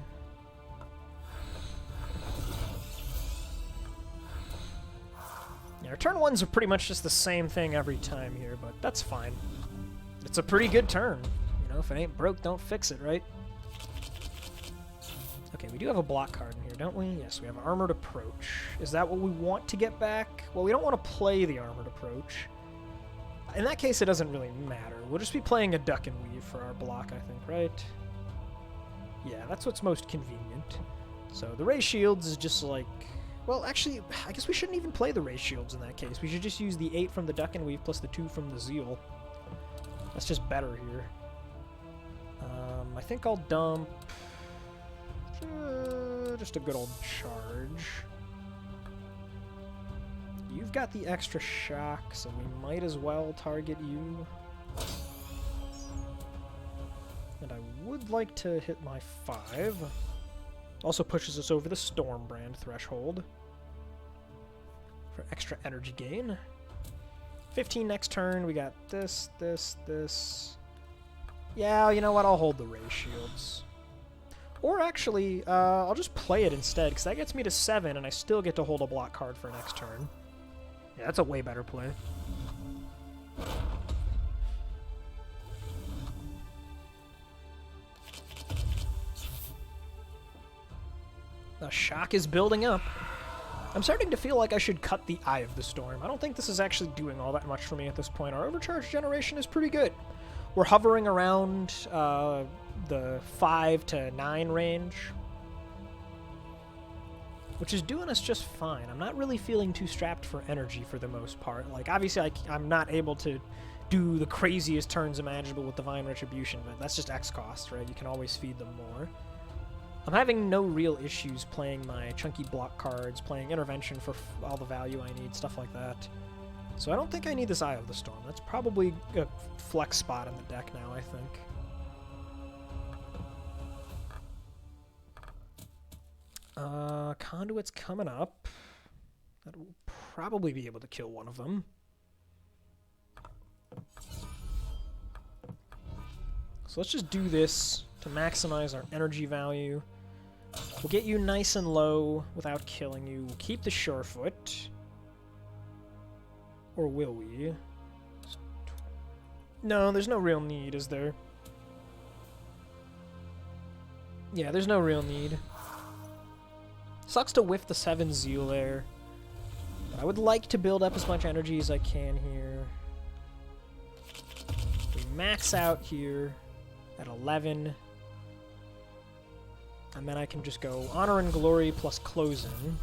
Yeah, our turn ones are pretty much just the same thing every time here, but that's fine. It's a pretty good turn. You know, if it ain't broke, don't fix it, right? Okay, we do have a block card in here, don't we? Yes, we have Armored Approach. Is that what we want to get back? Well, we don't want to play the Armored Approach. In that case, it doesn't really matter. We'll just be playing a Duck and Weave for our block, I think, right? Yeah, that's what's most convenient. So the Ray Shields is just like... Well, actually, I guess we shouldn't even play the Ray Shields in that case. We should just use the 8 from the Duck and Weave plus the 2 from the Zeal. That's just better here. I think I'll dump... just a good old charge. You've got the extra shock, so we might as well target you. And I would like to hit my 5. Also pushes us over the Stormbrand threshold for extra energy gain. 15 next turn. We got this, this, this. Yeah, you know what? I'll hold the Ray Shields. Or actually, I'll just play it instead, because that gets me to 7, and I still get to hold a block card for next turn. Yeah, that's a way better play. The shock is building up. I'm starting to feel like I should cut the Eye of the Storm. I don't think this is actually doing all that much for me at this point. Our overcharge generation is pretty good. We're hovering around the 5 to 9 range, which is doing us just fine. I'm not really feeling too strapped for energy for the most part. Like, obviously, I'm not able to do the craziest turns imaginable with Divine Retribution, but that's just X cost, right? You can always feed them more. I'm having no real issues playing my chunky block cards, playing Intervention for all the value I need, stuff like that. So I don't think I need this Eye of the Storm. That's probably a flex spot in the deck now, I think. Conduit's coming up. That will probably be able to kill one of them. So let's just do this to maximize our energy value. We'll get you nice and low without killing you. We'll keep the Surefoot. Or will we? No, there's no real need, is there? Yeah, there's no real need. Sucks to whiff the 7 Zeal there. But I would like to build up as much energy as I can here. We max out here at 11. And then I can just go Honor and Glory plus Close-In.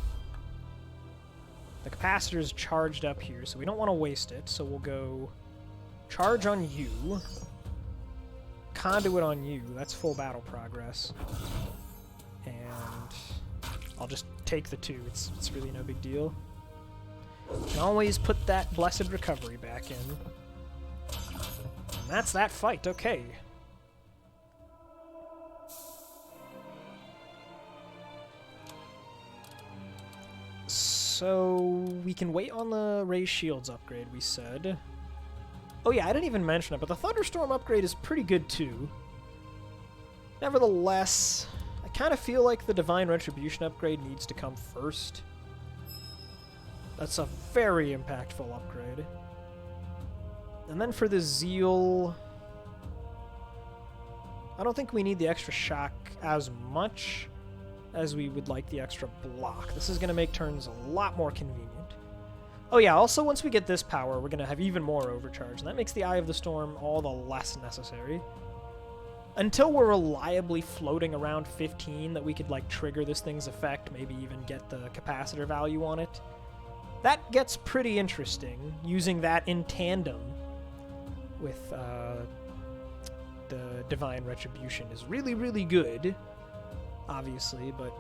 The capacitor is charged up here, so we don't want to waste it. So we'll go Charge on you. Conduit on you. That's full battle progress. And I'll just take the 2. It's really no big deal. Can always put that Blessed Recovery back in. And that's that fight. Okay. So we can wait on the Ray Shields upgrade, we said. Oh yeah, I didn't even mention it, but the Thunderstorm upgrade is pretty good too. Nevertheless, I kind of feel like the Divine Retribution upgrade needs to come first. That's a very impactful upgrade. And then for the Zeal, I don't think we need the extra shock as much as we would like the extra block. This is going to make turns a lot more convenient. Oh yeah, also once we get this power, we're going to have even more overcharge, and that makes the Eye of the Storm all the less necessary. Until we're reliably floating around 15 that we could like trigger this thing's effect, maybe even get the capacitor value on it. That gets pretty interesting, using that in tandem with the Divine Retribution is really, really good. Obviously, but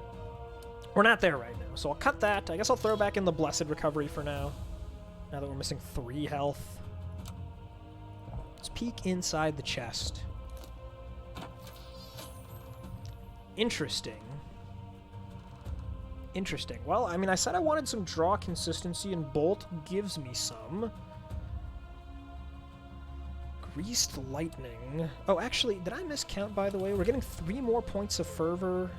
we're not there right now. So I'll cut that. I guess I'll throw back in the Blessed Recovery for now. Now that we're missing 3 health. Let's peek inside the chest. Interesting. Interesting. Well, I mean, I said I wanted some draw consistency, and Bolt gives me some. Greased Lightning. Oh, actually, did I miscount, by the way? We're getting 3 more points of Fervor.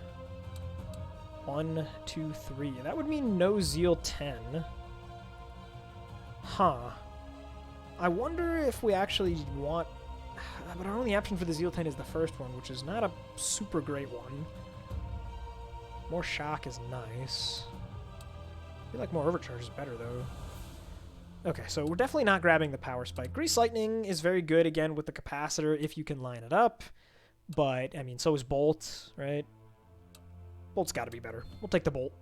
1, 2, 3. That would mean no Zeal 10. Huh. I wonder if we actually want... But our only option for the Zeal 10 is the first one, which is not a super great one. More shock is nice. I feel like more overcharge is better, though. Okay, so we're definitely not grabbing the Power Spike. Grease Lightning is very good, again, with the capacitor, if you can line it up. But, I mean, so is Bolt, right? Bolt's got to be better. We'll take the Bolt.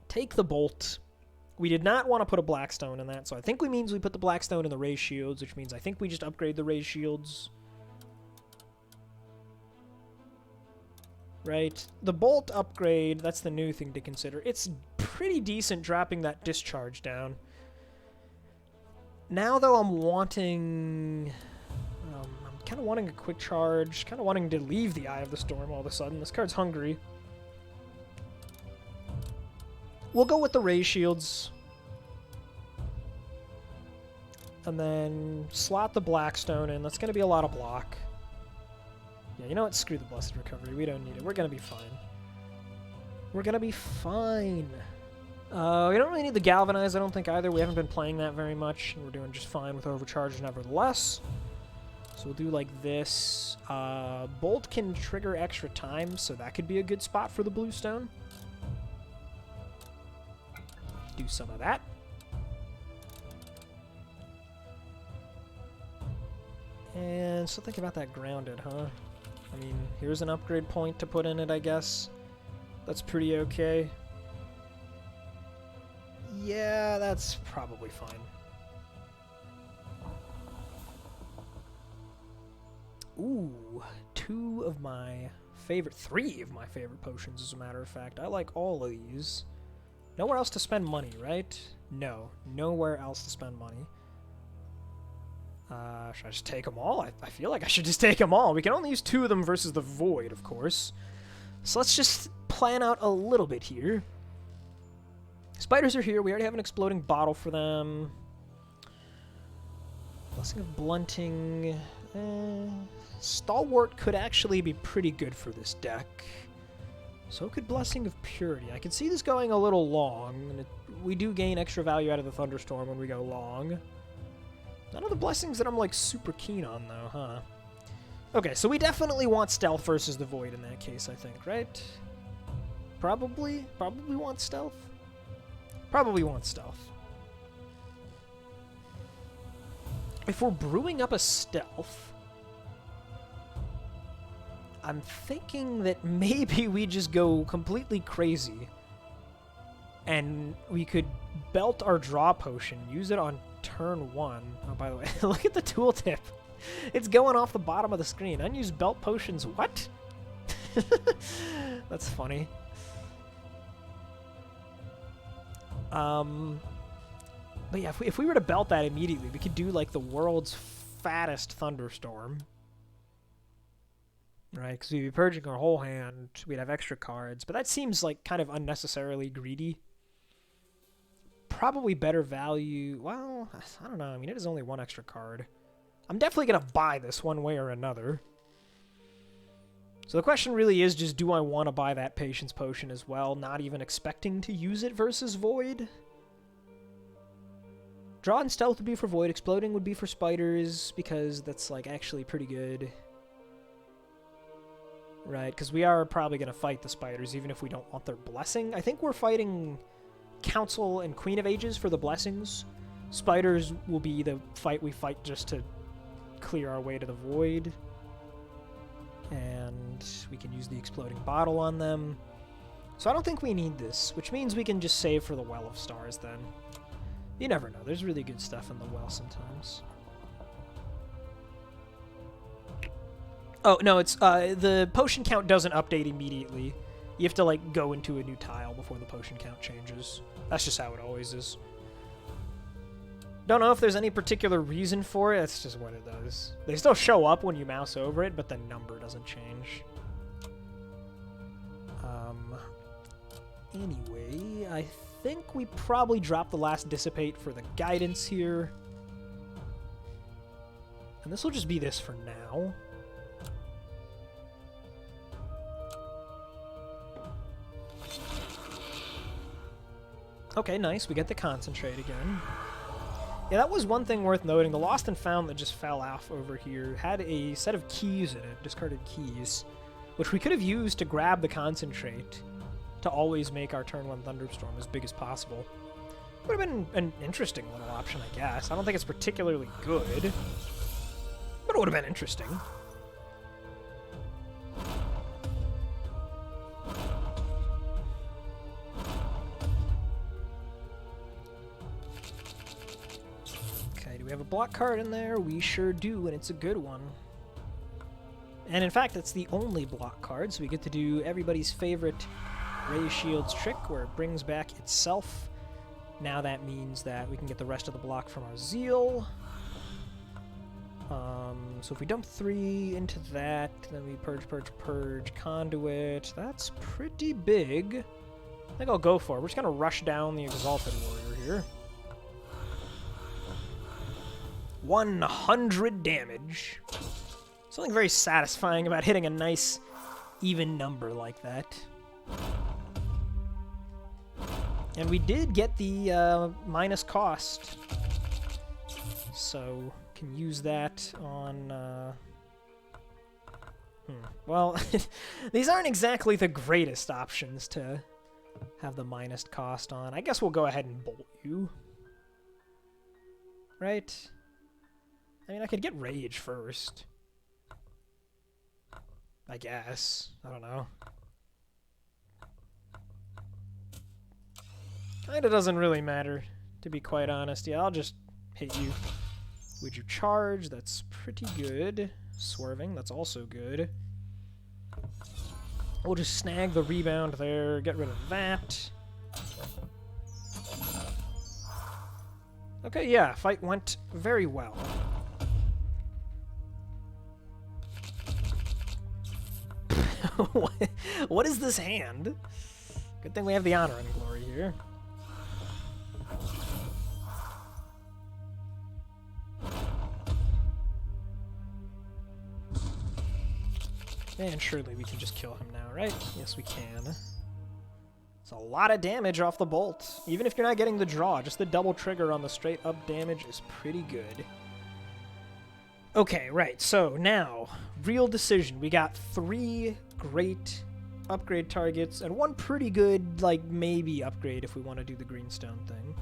Take the Bolt. We did not want to put a Blackstone in that, so I think we means we put the Blackstone in the Ray Shields, which means I think we just upgrade the Ray Shields. Right? The Bolt upgrade, that's the new thing to consider. It's pretty decent dropping that discharge down. Now, though, I'm wanting... I'm kind of wanting a quick charge, kind of wanting to leave the Eye of the Storm all of a sudden. This card's hungry. We'll go with the Ray Shields. And then slot the Blackstone in. That's going to be a lot of block. Yeah, you know what? Screw the Blessed Recovery. We don't need it. We're going to be fine. We're going to be fine. We don't really need the Galvanize, I don't think, either. We haven't been playing that very much, and we're doing just fine with Overcharge nevertheless. So we'll do like this. Bolt can trigger extra time, so that could be a good spot for the Bluestone. Do some of that. And so think about that Grounded, huh? I mean, here's an upgrade point to put in it, I guess. That's pretty okay. Yeah, that's probably fine. Ooh, 2 of my favorite, 3 of my favorite potions, as a matter of fact. I like all of these. Nowhere else to spend money, right? No, nowhere else to spend money. Should I just take them all? I feel like I should just take them all. We can only use 2 of them versus the Void, of course. So let's just plan out a little bit here. Spiders are here. We already have an Exploding Bottle for them. Blessing of Blunting. Stalwart could actually be pretty good for this deck. So could Blessing of Purity. I can see this going a little long, and we do gain extra value out of the Thunderstorm when we go long. None of the blessings that I'm, like, super keen on, though, huh? Okay, so we definitely want Stealth versus the Void in that case, I think, right? Probably? Probably want Stealth? Probably want Stealth. If we're brewing up a Stealth, I'm thinking that maybe we just go completely crazy and we could belt our draw potion, use it on turn 1. Oh, by the way, look at the tooltip. It's going off the bottom of the screen. Unused belt potions. What? That's funny. But yeah, if we were to belt that immediately, we could do like the world's fattest Thunderstorm. Right, because we'd be purging our whole hand, we'd have extra cards, but that seems like kind of unnecessarily greedy. Probably better value, well, I don't know, I mean, it is only one extra card. I'm definitely going to buy this one way or another. So the question really is just, do I want to buy that Patience Potion as well, not even expecting to use it versus Void? Draw and Stealth would be for Void, Exploding would be for Spiders, because that's, like, actually pretty good. Right, because we are probably going to fight the Spiders, even if we don't want their Blessing. I think we're fighting Council and Queen of Ages for the Blessings. Spiders will be the fight we fight just to clear our way to the Void. And we can use the Exploding Bottle on them. So I don't think we need this, which means we can just save for the Well of Stars then. You never know, there's really good stuff in the Well sometimes. Oh, no, it's, the potion count doesn't update immediately. You have to, like, go into a new tile before the potion count changes. That's just how it always is. Don't know if there's any particular reason for it, that's just what it does. They still show up when you mouse over it, but the number doesn't change. Anyway, I think we probably dropped the last Dissipate for the Guidance here. And this will just be this for now. Okay, nice. We get the Concentrate again. Yeah, that was one thing worth noting. The Lost and Found that just fell off over here had a set of keys in it, discarded keys, which we could have used to grab the Concentrate to always make our turn 1 Thunderstorm as big as possible. Would have been an interesting little option, I guess. I don't think it's particularly good, but it would have been interesting. We have a block card in there. We sure do, and it's a good one. And in fact, it's the only block card, so we get to do everybody's favorite Ray Shields trick, where it brings back itself. Now that means that we can get the rest of the block from our Zeal. So if we dump 3 into that, then we purge Conduit. That's pretty big. I think I'll go for it. We're just going to rush down the Exalted Warrior here. 100 damage. Something very satisfying about hitting a nice, even number like that. And we did get the minus cost. So, can use that on... Well, these aren't exactly the greatest options to have the minus cost on. I guess we'll go ahead and bolt you. Right? I mean, I could get Rage first. I guess. I don't know. Kinda doesn't really matter, to be quite honest. Yeah, I'll just hit you. Would you charge? That's pretty good. Swerving, that's also good. We'll just snag the rebound there, get rid of that. Okay, yeah, fight went very well. What is this hand? Good thing we have the Honor and Glory here. And surely we can just kill him now, right? Yes, we can. It's a lot of damage off the bolt. Even if you're not getting the draw, just the double trigger on the straight up damage is pretty good. Okay, right, so now, real decision. We got 3 great upgrade targets and 1 pretty good, like, maybe upgrade if we want to do the greenstone thing.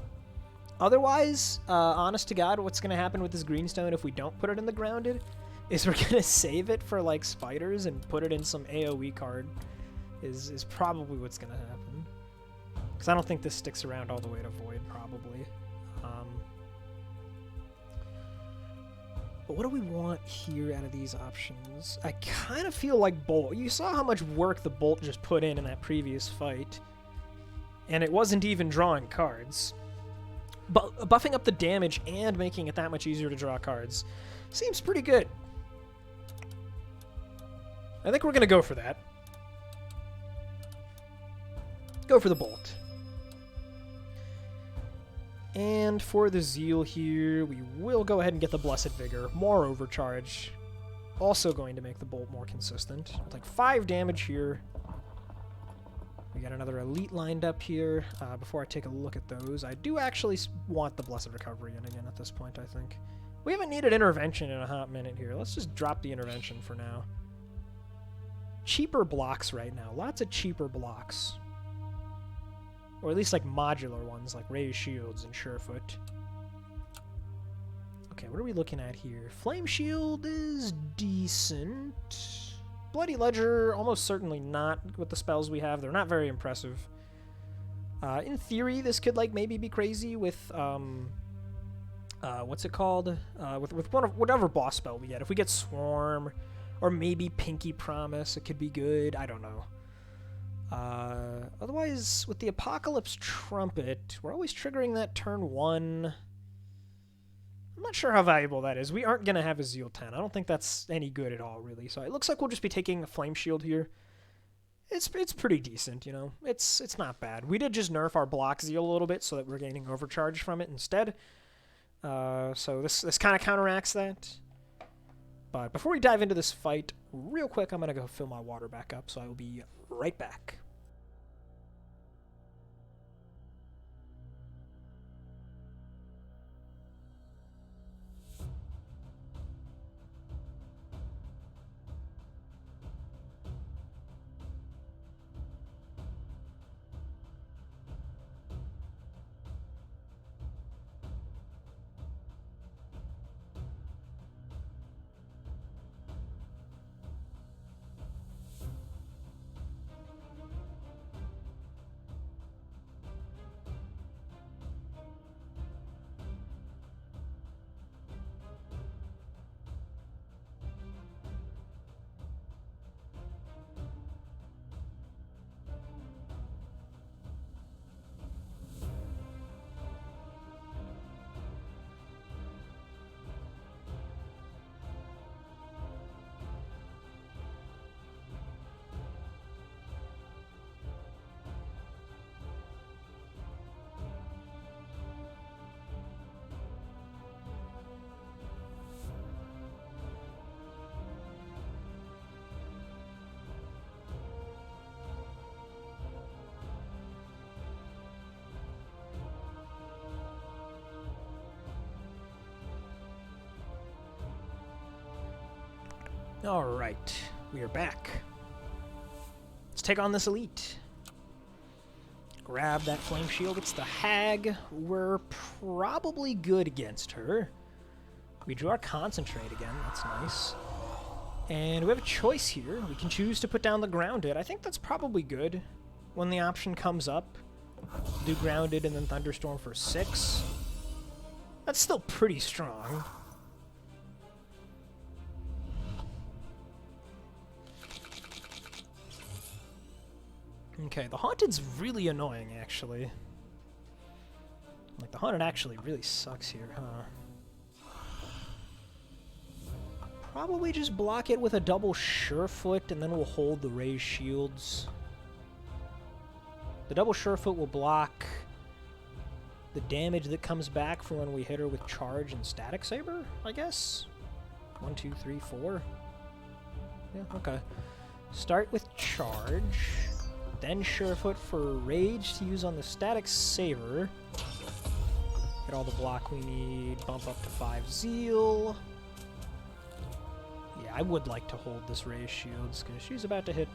Otherwise, honest to God, what's going to happen with this greenstone if we don't put it in the grounded is we're going to save it for, like, spiders and put it in some AoE card is probably what's going to happen. Because I don't think this sticks around all the way to Void, probably. But what do we want here out of these options? I kind of feel like Bolt. You saw how much work the Bolt just put in that previous fight. And it wasn't even drawing cards. But buffing up the damage and making it that much easier to draw cards seems pretty good. I think we're going to go for that. Go for the Bolt. And for the Zeal here, we will go ahead and get the Blessed Vigor. More overcharge. Also going to make the Bolt more consistent. With like 5 damage here. We got another Elite lined up here. Before I take a look at those, I do actually want the Blessed Recovery in again at this point, I think. We haven't needed Intervention in a hot minute here. Let's just drop the Intervention for now. Cheaper blocks right now. Lots of cheaper blocks. Or at least like modular ones, like Raised Shields and Surefoot. Okay, what are we looking at here? Flame Shield is decent. Bloody Ledger, almost certainly not with the spells we have. They're not very impressive. In theory, this could like maybe be crazy with what's it called? With whatever boss spell we get. If we get Swarm, or maybe Pinky Promise, it could be good. I don't know. Otherwise, with the Apocalypse Trumpet, we're always triggering that turn 1. I'm not sure how valuable that is. We aren't going to have a Zeal 10. I don't think that's any good at all, really. So it looks like we'll just be taking a Flame Shield here. It's pretty decent, you know. It's not bad. We did just nerf our block Zeal a little bit so that we're gaining overcharge from it instead. So this kind of counteracts that. But before we dive into this fight, real quick, I'm going to go fill my water back up, so I will be right back. Alright, we are back. Let's take on this Elite. Grab that Flame Shield. It's the Hag. We're probably good against her. We drew our Concentrate again. That's nice. And we have a choice here. We can choose to put down the Grounded. I think that's probably good when the option comes up. Do Grounded and then Thunderstorm for 6. That's still pretty strong. Okay, the Haunted's really annoying, actually. Like, the Haunted actually really sucks here, huh? Probably just block it with a double Surefoot, and then we'll hold the Raised Shields. The double Surefoot will block the damage that comes back from when we hit her with Charge and Static Saber, I guess? 1, 2, 3, 4. Yeah, okay. Start with Charge, then Surefoot for Rage to use on the Static Saber. Get all the block we need, bump up to 5 Zeal. Yeah, I would like to hold this Ray's Shields, because she's about to hit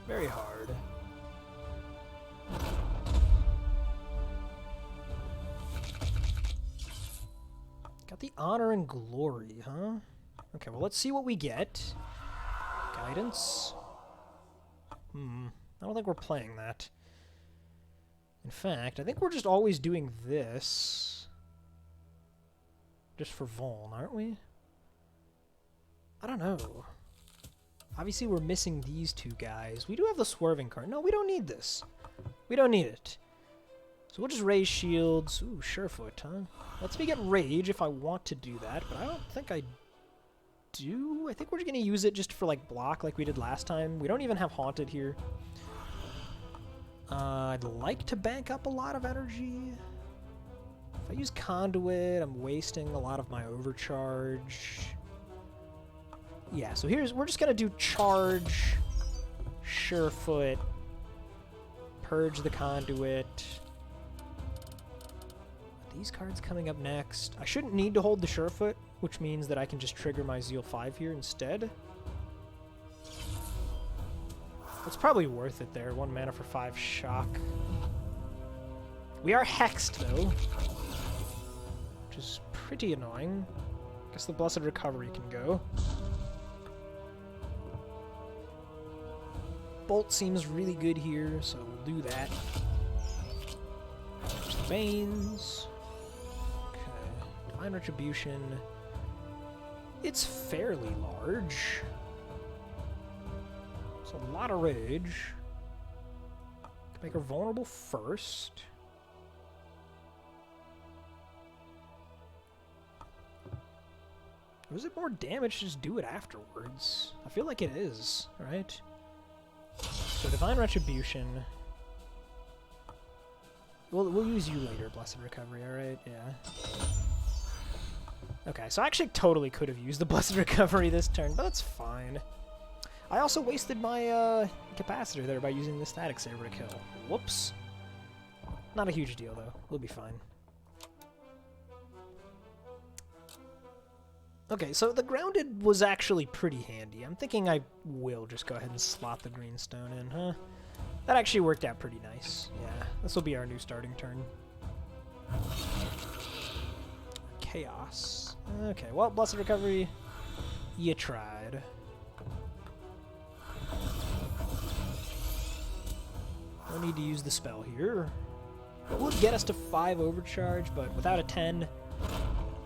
very hard. Got the Honor and Glory, huh? Okay, well, let's see what we get. Guidance. I don't think we're playing that. In fact, I think we're just always doing this. Just for Vuln, aren't we? I don't know. Obviously, we're missing these two guys. We do have the Swerving card. No, we don't need this. We don't need it. So we'll just raise shields. Ooh, Surefoot, huh? Lets me get Rage if I want to do that, but I don't think I do. I think we're just going to use it just for, like, block like we did last time. We don't even have Haunted here. I'd like to bank up a lot of energy. If I use Conduit, I'm wasting a lot of my overcharge. Yeah, so we're just going to do Charge, Surefoot, Purge the Conduit. These cards coming up next. I shouldn't need to hold the Surefoot, which means that I can just trigger my Zeal 5 here instead. It's probably worth it there. 1 mana for 5 shock. We are hexed, though, which is pretty annoying. Guess the Blessed Recovery can go. Bolt seems really good here, so we'll do that. There's the Veins. Okay. Divine Retribution. It's fairly large. It's a lot of rage. Can make her vulnerable first. Or is it more damage to just do it afterwards? I feel like it is, right? So Divine Retribution. We'll use you later, Blessed Recovery, alright? Yeah. Okay, so I actually totally could have used the Blessed Recovery this turn, but that's fine. I also wasted my capacitor there by using the Static Saber to kill. Whoops. Not a huge deal, though. We'll be fine. Okay, so the Grounded was actually pretty handy. I'm thinking I will just go ahead and slot the Greenstone in, huh? That actually worked out pretty nice. Yeah, this will be our new starting turn. Chaos. Okay, well, Blessed Recovery, you tried. No need to use the spell here. It would get us to 5 overcharge, but without a 10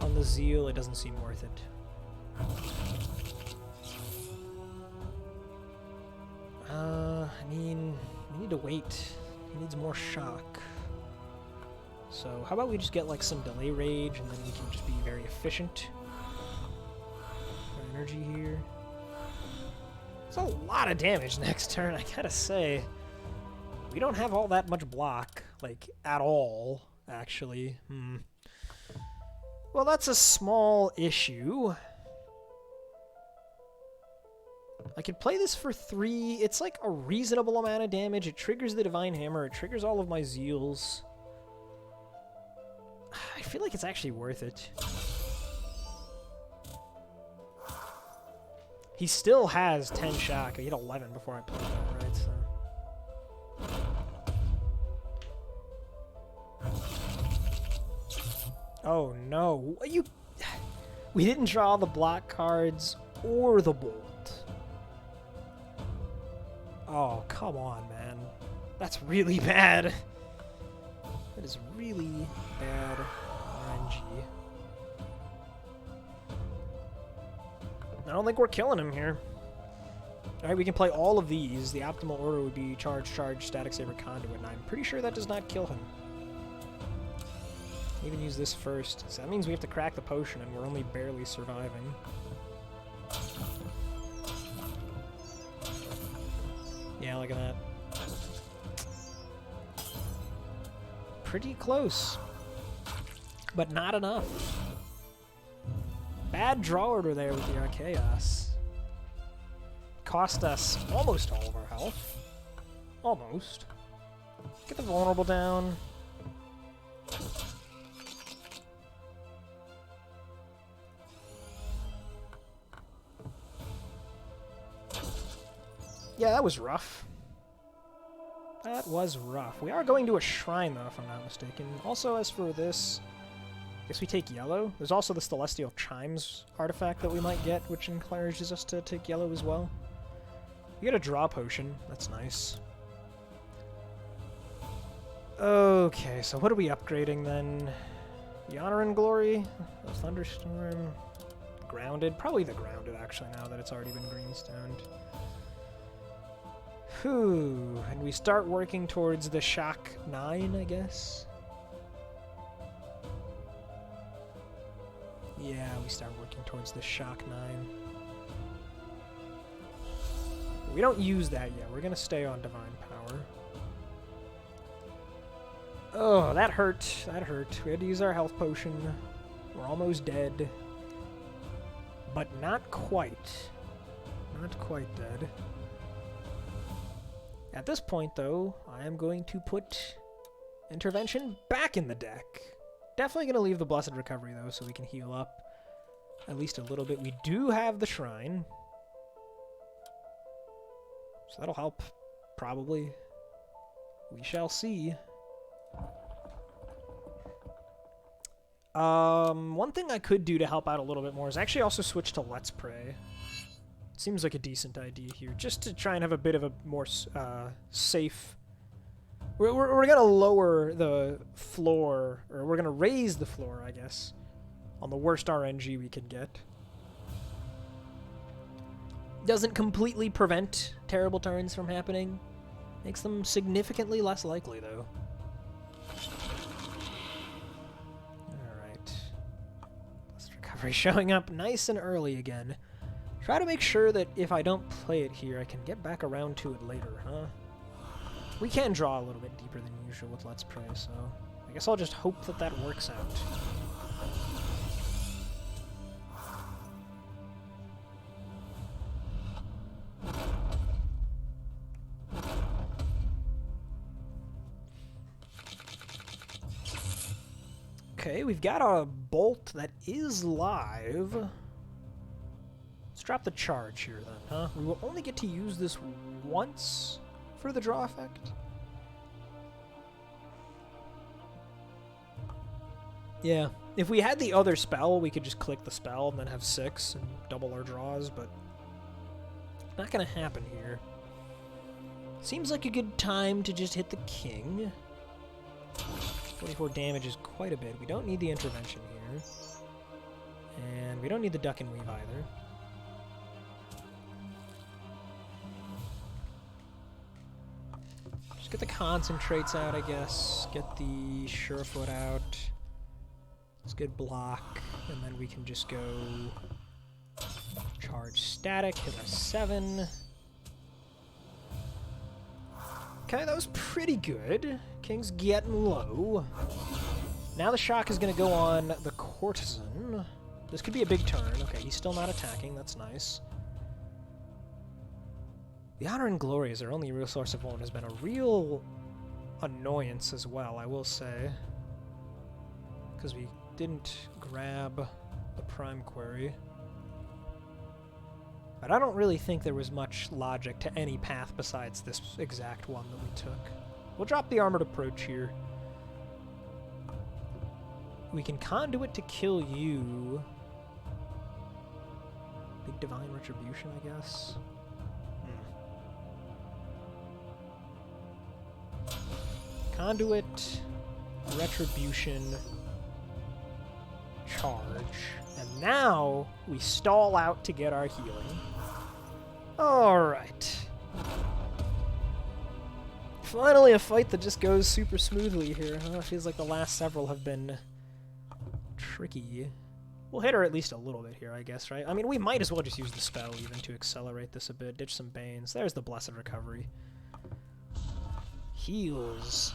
on the Zeal, it doesn't seem worth it. I mean, we need to wait. He needs more shock. So how about we just get like some delay rage, and then we can just be very efficient. For energy here. It's a lot of damage next turn, I gotta say. We don't have all that much block, like, at all, actually. Well, that's a small issue. I could play this for 3. It's like a reasonable amount of damage. It triggers the Divine Hammer. It triggers all of my Zeals. I feel like it's actually worth it. He still has 10 shock. He had 11 before I played that, right? So. Oh no. We didn't draw the block cards or the bolt. Oh, come on, man. That's really bad. That is really bad RNG. I don't think we're killing him here. Alright, we can play all of these. The optimal order would be Charge, Charge, Static Saber, Conduit, and I'm pretty sure that does not kill him. Even use this first. So that means we have to crack the potion, and we're only barely surviving. Yeah, look at that. Pretty close. But not enough. Bad draw order there with the Chaos. cost us almost all of our health. Almost. Get the vulnerable down. Yeah, that was rough. That was rough. We are going to a shrine, though, if I'm not mistaken. Also, as for this, I guess we take yellow. There's also the Celestial Chimes artifact that we might get, which encourages us to take yellow as well. We get a draw potion. That's nice. Okay, so what are we upgrading then? The Honor and Glory? The Thunderstorm? Grounded? Probably the Grounded, actually, now that it's already been greenstoned. Whew, and we start working towards the Shock 9, I guess? Yeah, we start working towards the Shock 9. We don't use that yet. We're gonna stay on Divine Power. Oh, that hurt. That hurt. We had to use our health potion. We're almost dead. But not quite. Not quite dead. At this point, though, I am going to put Intervention back in the deck. Definitely going to leave the Blessed Recovery, though, so we can heal up at least a little bit. We do have the Shrine. So that'll help, probably. We shall see. One thing I could do to help out a little bit more is actually also switch to Let's Pray. Seems like a decent idea here, just to try and have a bit of a more safe... We're going to lower the floor, or we're going to raise the floor, I guess, on the worst RNG we can get. Doesn't completely prevent terrible turns from happening. Makes them significantly less likely, though. Alright. Let's recovery showing up nice and early again. Try to make sure that if I don't play it here, I can get back around to it later, huh? We can draw a little bit deeper than usual with Let's Pray, so I guess I'll just hope that that works out. Okay, we've got a bolt that is live. Let's drop the charge here then, huh? We will only get to use this once for the draw effect. Yeah, if we had the other spell, we could just click the spell and then have 6 and double our draws, but not gonna happen here. Seems like a good time to just hit the king. 44 damage is quite a bit. We don't need the intervention here. And we don't need the duck and weave either. Just get the concentrates out, I guess. Get the Surefoot out. It's good block. And then we can just go charge static, hit a 7. Okay, that was pretty good. King's getting low. Now the shock is going to go on the Courtesan. This could be a big turn. Okay, he's still not attacking. That's nice. The Honor and Glory is our only real source of one. Has been a real annoyance as well, I will say. Because we didn't grab the Prime Query. But I don't really think there was much logic to any path besides this exact one that we took. We'll drop the Armored Approach here. We can Conduit to kill you. Big Divine Retribution, I guess. Conduit, Retribution, charge. And now we stall out to get our healing. Alright. Finally a fight that just goes super smoothly here, huh? It feels like the last several have been tricky. We'll hit her at least a little bit here, I guess, right? I mean, we might as well just use the spell even to accelerate this a bit. Ditch some Banes. There's the Blessed Recovery. Heals.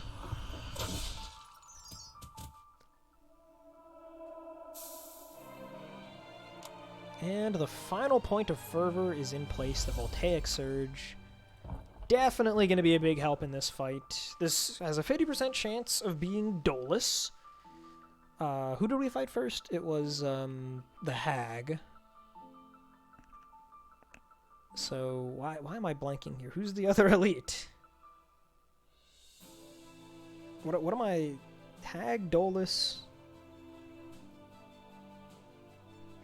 And the final point of fervor is in place, the Voltaic Surge. Definitely going to be a big help in this fight. This has a 50% chance of being Dolus. Who did we fight first? It was the Hag. So why am I blanking here? Who's the other elite? What am I? Hag, Dolus.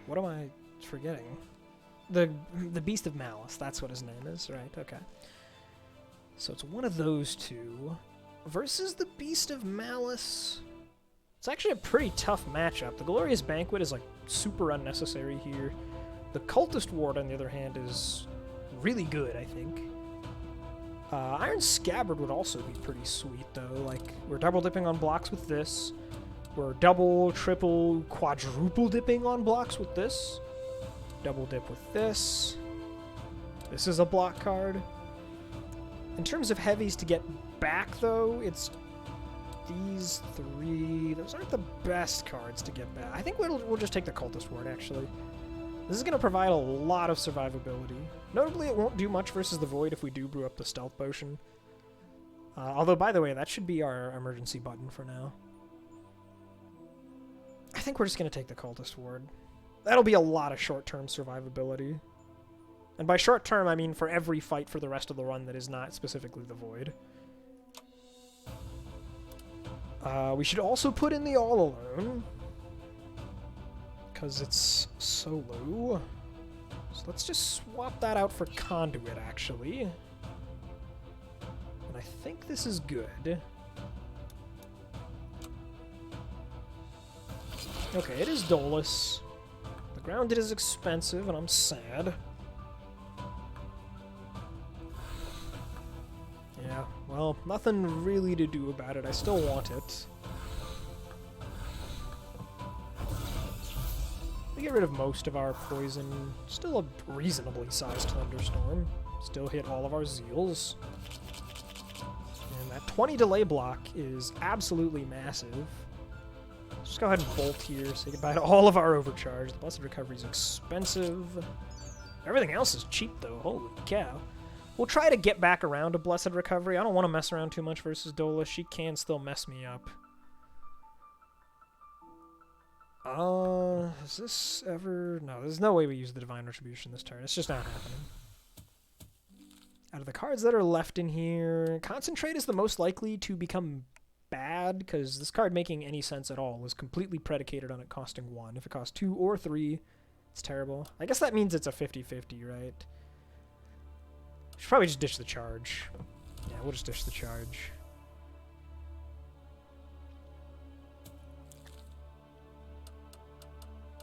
What am I forgetting? The Beast of Malice. That's what his name is, right? Okay. So it's one of those two versus the Beast of Malice. It's actually a pretty tough matchup. The Glorious Banquet is like super unnecessary here. The Cultist Ward, on the other hand, is really good, I think. Iron Scabbard would also be pretty sweet, though. Like, we're double dipping on blocks with this. We're double, triple, quadruple dipping on blocks with this. Double dip with this. This is a block card. In terms of heavies to get back, though, it's these three. Those aren't the best cards to get back. I think we'll just take the Cultist Ward, actually. This is going to provide a lot of survivability. Notably, it won't do much versus the Void if we do brew up the Stealth Potion. Although, by the way, that should be our emergency button for now. I think we're just going to take the Cultist Ward. That'll be a lot of short-term survivability. And by short-term, I mean for every fight for the rest of the run that is not specifically the Void. We should also put in the All Alone, because it's solo. So let's just swap that out for Conduit, actually. And I think this is good. Okay, it is Dolus. The Grounded is expensive, and I'm sad. Yeah, well, nothing really to do about it. I still want it. We get rid of most of our poison. Still a reasonably sized Thunderstorm. Still hit all of our Zeals. And that 20 delay block is absolutely massive. Just go ahead and bolt here, say goodbye to all of our overcharge. The Blessed Recovery is expensive. Everything else is cheap, though. Holy cow. We'll try to get back around to Blessed Recovery. I don't want to mess around too much versus Dolus. She can still mess me up. Is this ever... No, there's no way we use the Divine Retribution this turn. It's just not happening. Out of the cards that are left in here, Concentrate is the most likely to become bad, because this card making any sense at all is completely predicated on it costing 1. If it costs 2 or 3, it's terrible. I guess that means it's a 50-50, right? Should probably just ditch the charge. Yeah, we'll just ditch the charge.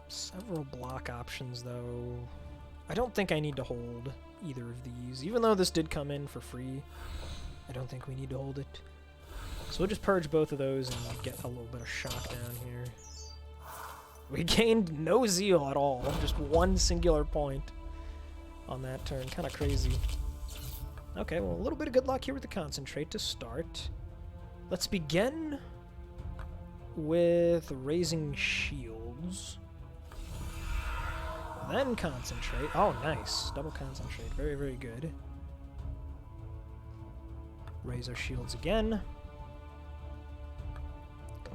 Several block options, though. I don't think I need to hold either of these. Even though this did come in for free, I don't think we need to hold it. So we'll just purge both of those and get a little bit of shock down here. We gained no Zeal at all. Just one singular point on that turn. Kind of crazy. Okay, well, a little bit of good luck here with the Concentrate to start. Let's begin with Raising Shields. Then Concentrate. Oh, nice. Double Concentrate. Very, very good. Raise our shields again.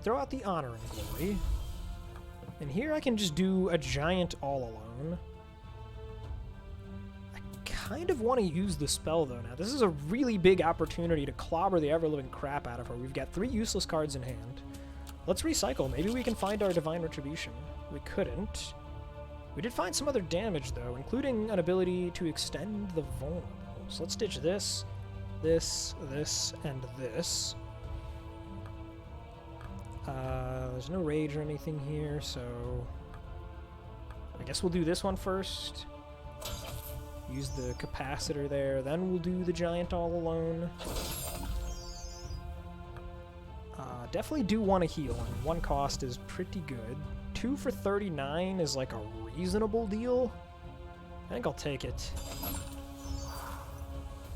Throw out the Honor and Glory. And here I can just do a Giant All Alone. I kind of want to use the spell, though, now. This is a really big opportunity to clobber the ever-living crap out of her. We've got 3 useless cards in hand. Let's recycle. Maybe we can find our Divine Retribution. We couldn't. We did find some other damage, though, including an ability to extend the vulnerable. So let's ditch this, this, this, and this. There's no rage or anything here, so I guess we'll do this one first. Use the capacitor there, then we'll do the Giant All Alone. Definitely do want to heal, and 1 cost is pretty good. 2 for 39 is like a reasonable deal. I think I'll take it.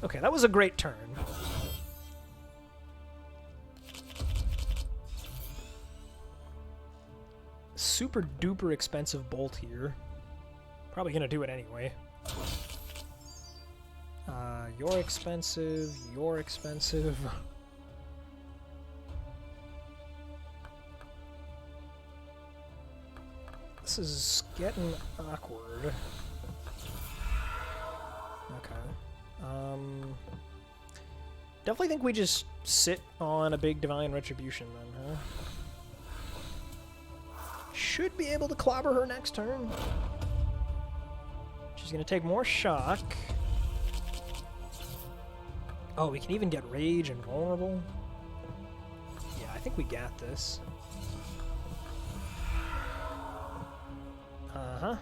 Okay, that was a great turn. Super duper expensive bolt here. Probably gonna do it anyway. You're expensive, you're expensive. This is getting awkward. Okay. Definitely think we just sit on a big Divine Retribution then, huh? Should be able to clobber her next turn. She's gonna take more shock. Oh, we can even get Rage and Vulnerable. Yeah, I think we got this. Uh-huh.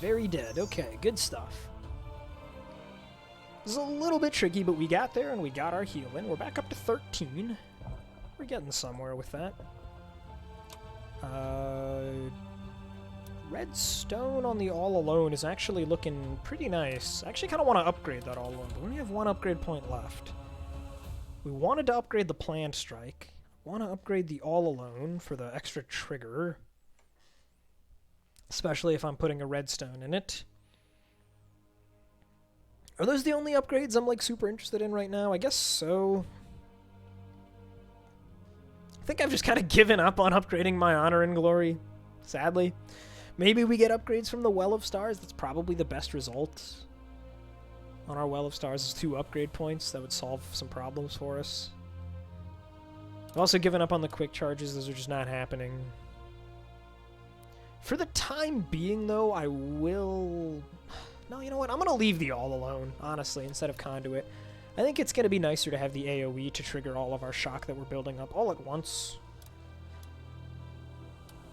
Very dead. Okay, good stuff. This is a little bit tricky, but we got there and we got our heal in. We're back up to 13. We're getting somewhere with that. Red stone on the All Alone is actually looking pretty nice. I actually kind of want to upgrade that All Alone, but we only have one upgrade point left. We wanted to upgrade the Plant Strike. I want to upgrade the All Alone for the extra trigger. Especially if I'm putting a redstone in it. Are those the only upgrades I'm like super interested in right now? I guess so. I think I've just kind of given up on upgrading my Honor and Glory, sadly. Maybe we get upgrades from the Well of Stars. That's probably the best result. On our Well of Stars is 2 upgrade points. That would solve some problems for us. I've also given up on the quick charges. Those are just not happening. For the time being, though, I will... No, you know what? I'm going to leave the All Alone, honestly, instead of Conduit. I think it's going to be nicer to have the AoE to trigger all of our shock that we're building up all at once.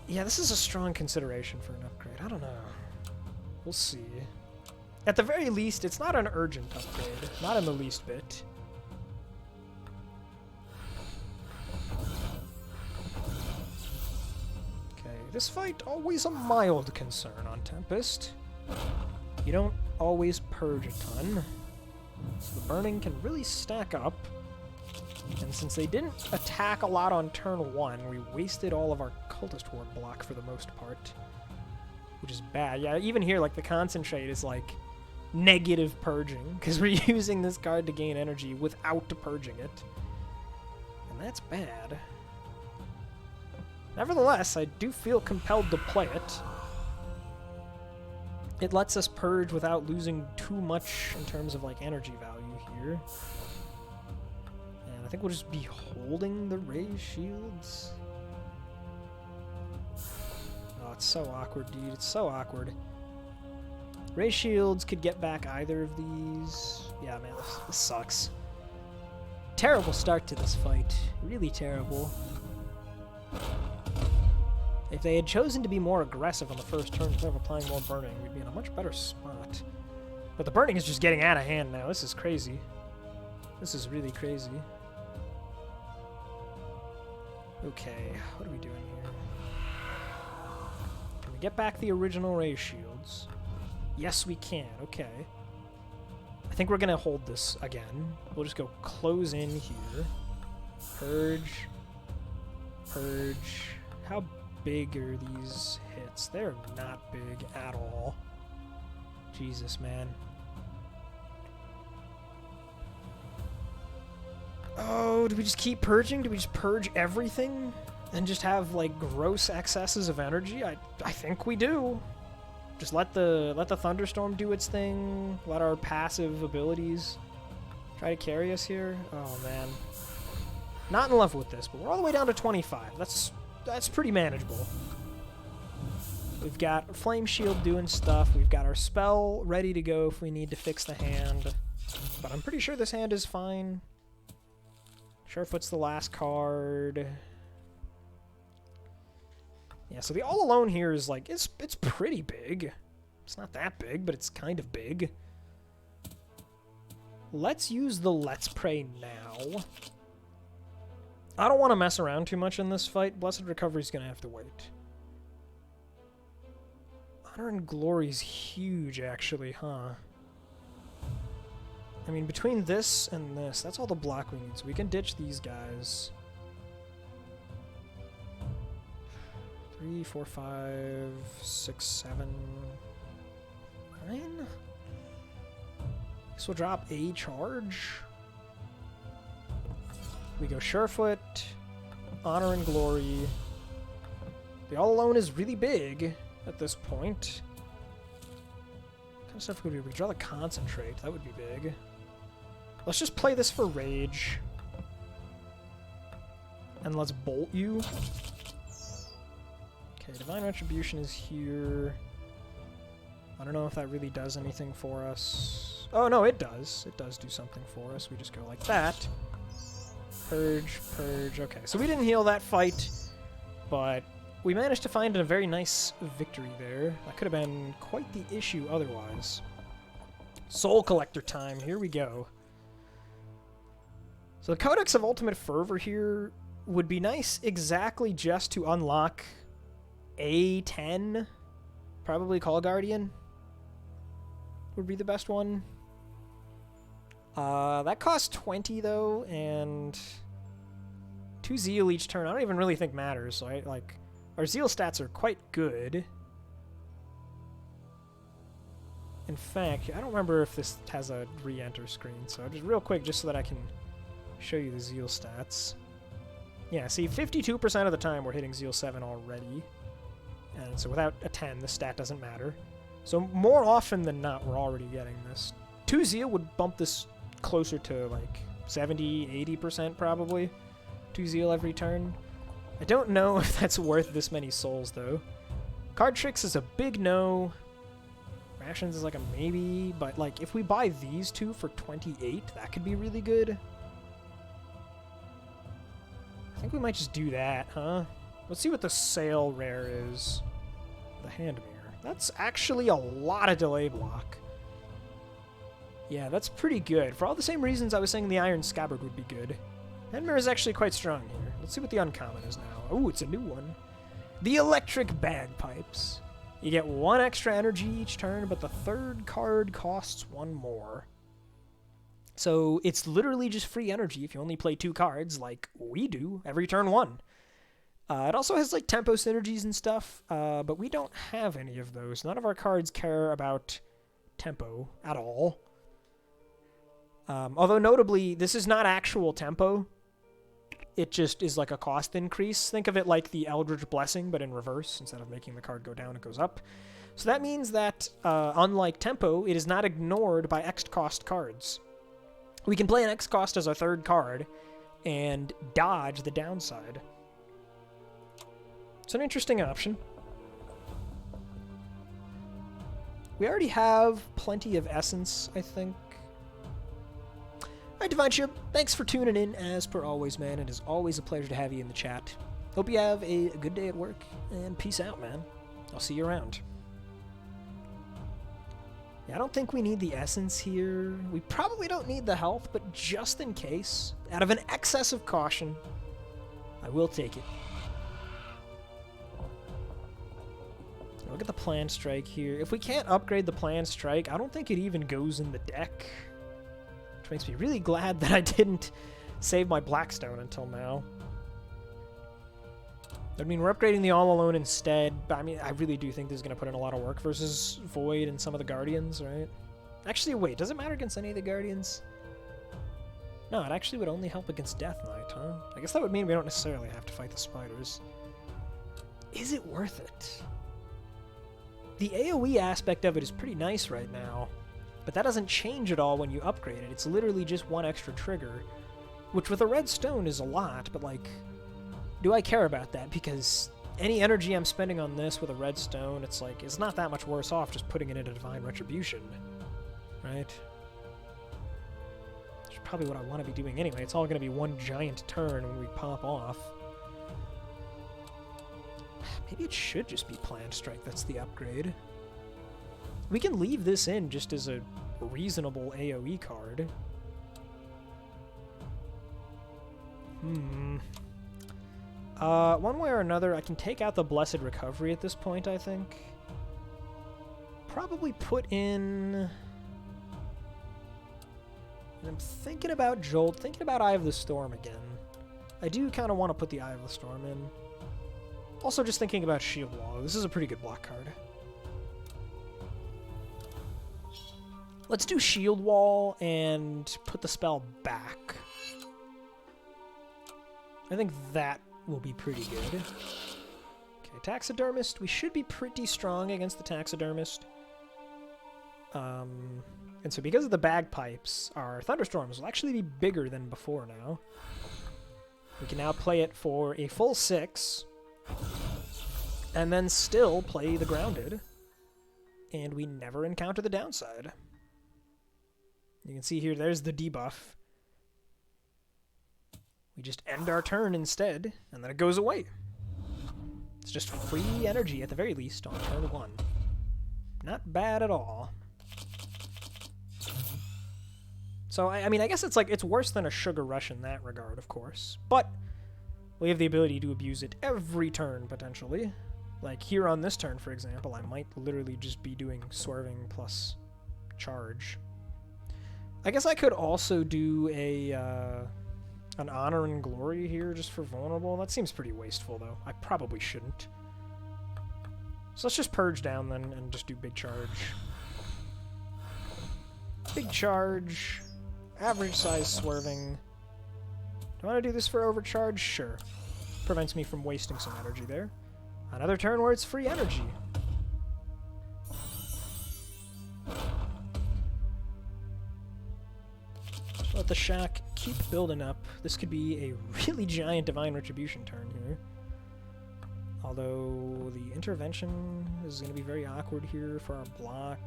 Yeah, this is a strong consideration for an upgrade. I don't know. We'll see. At the very least, it's not an urgent upgrade. Not in the least bit. Okay, this fight, always a mild concern on Tempest. You don't always purge a ton. So the burning can really stack up. And since they didn't attack a lot on turn 1, we wasted all of our Cultist Ward block for the most part. Which is bad. Yeah, even here, like, the Concentrate is, like, negative purging, because we're using this card to gain energy without purging it. And that's bad. Nevertheless, I do feel compelled to play it. It lets us purge without losing too much in terms of, like, energy value here. I think we'll just be holding the ray shields. Oh, it's so awkward, dude. It's so awkward. Ray shields could get back either of these. Yeah, man, this sucks. Terrible start to this fight. Really terrible. If they had chosen to be more aggressive on the first turn instead of applying more burning, we'd be in a much better spot. But the burning is just getting out of hand now. This is crazy. This is really crazy. Okay, what are we doing here? Can we get back the original ray shields? Yes, we can. Okay. I think we're going to hold this again. We'll just go close in here. Purge. Purge. How big are these hits? They're not big at all. Jesus, man. Oh, do we just keep purging? Do we just purge everything? And just have, like, gross excesses of energy? I think we do. Just let the Thunderstorm do its thing. Let our passive abilities try to carry us here. Oh, man. Not in love with this, but we're all the way down to 25. That's pretty manageable. We've got Flame Shield doing stuff. We've got our spell ready to go if we need to fix the hand. But I'm pretty sure this hand is fine. Surefoot's the last card. Yeah, so the All Alone here is like, it's pretty big. It's not that big, but it's kind of big. Let's use the Let's Pray now. I don't want to mess around too much in this fight. Blessed Recovery's going to have to wait. Honor and Glory's huge, actually, huh? I mean, between this and this, that's all the block we need, so we can ditch these guys. 3, 4, 5, 6, 7. fine. This will drop a charge. We go Surefoot, Honor and Glory. The All Alone is really big at this point. What kind of stuff could we draw? The Concentrate. That would be big. Let's just play this for Rage. And let's bolt you. Okay, Divine Retribution is here. I don't know if that really does anything for us. Oh, no, it does. It does do something for us. We just go like that. Purge, Purge. Okay, so we didn't heal that fight, but we managed to find a very nice victory there. That could have been quite the issue otherwise. Soul Collector time. Here we go. So the Codex of Ultimate Fervor here would be nice exactly just to unlock A10. Probably Call Guardian would be the best one. That costs 20 though, and 2 Zeal each turn. I don't even really think matters. So like, our Zeal stats are quite good. In fact, I don't remember if this has a re-enter screen. So just real quick, just so that I can show you the Zeal stats. Yeah, see, 52% of the time we're hitting Zeal 7 already. And so without a 10, the stat doesn't matter. So more often than not, we're already getting this. 2 Zeal would bump this closer to like 70, 80% probably. 2 Zeal every turn. I don't know if that's worth this many souls though. Card Tricks is a big no. Rations is like a maybe, but like if we buy these two for 28, that could be really good. I think we might just do that, huh? Let's see what the sale rare is. The Hand Mirror. That's actually a lot of delay block. Yeah, that's pretty good. For all the same reasons I was saying the Iron Scabbard would be good. Hand Mirror is actually quite strong here. Let's see what the uncommon is now. Oh, it's a new one. The Electric Bagpipes. You get 1 extra energy each turn, but the third card costs 1 more. So it's literally just free energy if you only play 2 cards, like we do, every turn 1. It also has like tempo synergies and stuff, but we don't have any of those. None of our cards care about tempo at all. Although notably, this is not actual tempo. It just is like a cost increase. Think of it like the Eldritch Blessing, but in reverse. Instead of making the card go down, it goes up. So that means that, unlike tempo, it is not ignored by X-cost cards. We can play an X-cost as our third card and dodge the downside. It's an interesting option. We already have plenty of essence, I think. Alright, Divine Ship, thanks for tuning in, as per always, man. It is always a pleasure to have you in the chat. Hope you have a good day at work, and peace out, man. I'll see you around. Yeah, I don't think we need the essence here. We probably don't need the health, but just in case, out of an excess of caution, I will take it. Look at the Plan Strike here. If we can't upgrade the Plan Strike, I don't think it even goes in the deck. Which makes me really glad that I didn't save my Blackstone until now. I mean, we're upgrading the All Alone instead, but I mean, I really do think this is going to put in a lot of work versus Void and some of the Guardians, right? Actually, wait, does it matter against any of the Guardians? No, it actually would only help against Death Knight, huh? I guess that would mean we don't necessarily have to fight the spiders. Is it worth it? The AoE aspect of it is pretty nice right now, but that doesn't change at all when you upgrade it. It's literally just 1 extra trigger, which with a red stone is a lot, but like, do I care about that? Because any energy I'm spending on this with a red stone, it's like, it's not that much worse off just putting it into Divine Retribution, right? Which is probably what I want to be doing anyway. It's all going to be 1 giant turn when we pop off. Maybe it should just be Plan Strike, that's the upgrade. We can leave this in just as a reasonable AoE card. One way or another, I can take out the Blessed Recovery at this point, I think. Probably put in... And I'm thinking about Jolt, thinking about Eye of the Storm again. I do kind of want to put the Eye of the Storm in. Also just thinking about Shield Wall. This is a pretty good block card. Let's do Shield Wall and put the spell back. I think that will be pretty good. Okay, Taxidermist. We should be pretty strong against the Taxidermist. And so because of the Bagpipes, our Thunderstorms will actually be bigger than before now. We can now play it for a full 6, and then still play the Grounded, and we never encounter the downside. You can see here, there's the debuff. We just end our turn instead, and then it goes away. It's just free energy, at the very least, on turn 1. Not bad at all. So, I mean, I guess it's worse than a Sugar Rush in that regard, of course. But we have the ability to abuse it every turn, potentially. Like, here on this turn, for example, I might literally just be doing Swerving plus Charge. I guess I could also do an Honor and Glory here just for Vulnerable. That seems pretty wasteful, though. I probably shouldn't. So let's just Purge down, then, and just do Big Charge. Big Charge. Average size Swerving. Do I want to do this for Overcharge? Sure. Prevents me from wasting some energy there. Another turn where it's free energy. Let the shack keep building up. This could be a really giant Divine Retribution turn here. Although the intervention is going to be very awkward here for our block.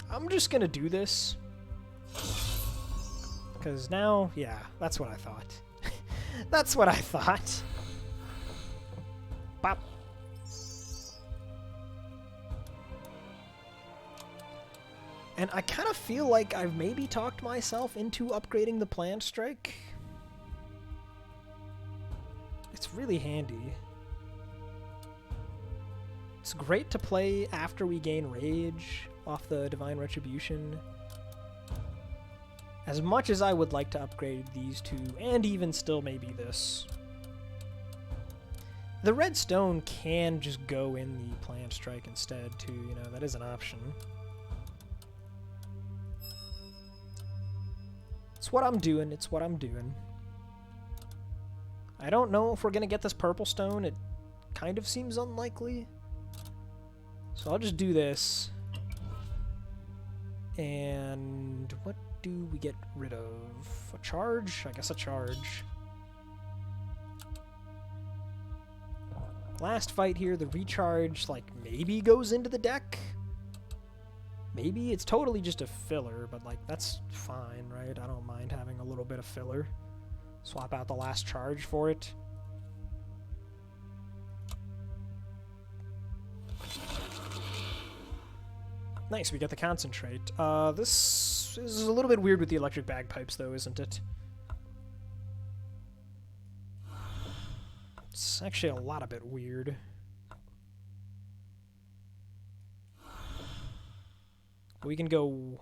I'm just going to do this. Because now, yeah, that's what I thought. That's what I thought. Pop. And I kind of feel like I've maybe talked myself into upgrading the Plant Strike. It's really handy. It's great to play after we gain Rage off the Divine Retribution. As much as I would like to upgrade these two, and even still maybe this. The Red Stone can just go in the Plant Strike instead, too, you know, that is an option. It's what I'm doing, it's what I'm doing. I don't know if we're gonna get this Purple Stone, it kind of seems unlikely. So I'll just do this. And what do we get rid of? A charge? I guess a charge. Last fight here, the recharge, like, maybe goes into the deck? Maybe it's totally just a filler, but, like, that's fine, right? I don't mind having a little bit of filler. Swap out the last charge for it. Nice, we get the Concentrate. This is a little bit weird with the Electric Bagpipes, though, isn't it? It's actually a lot of bit weird. We can go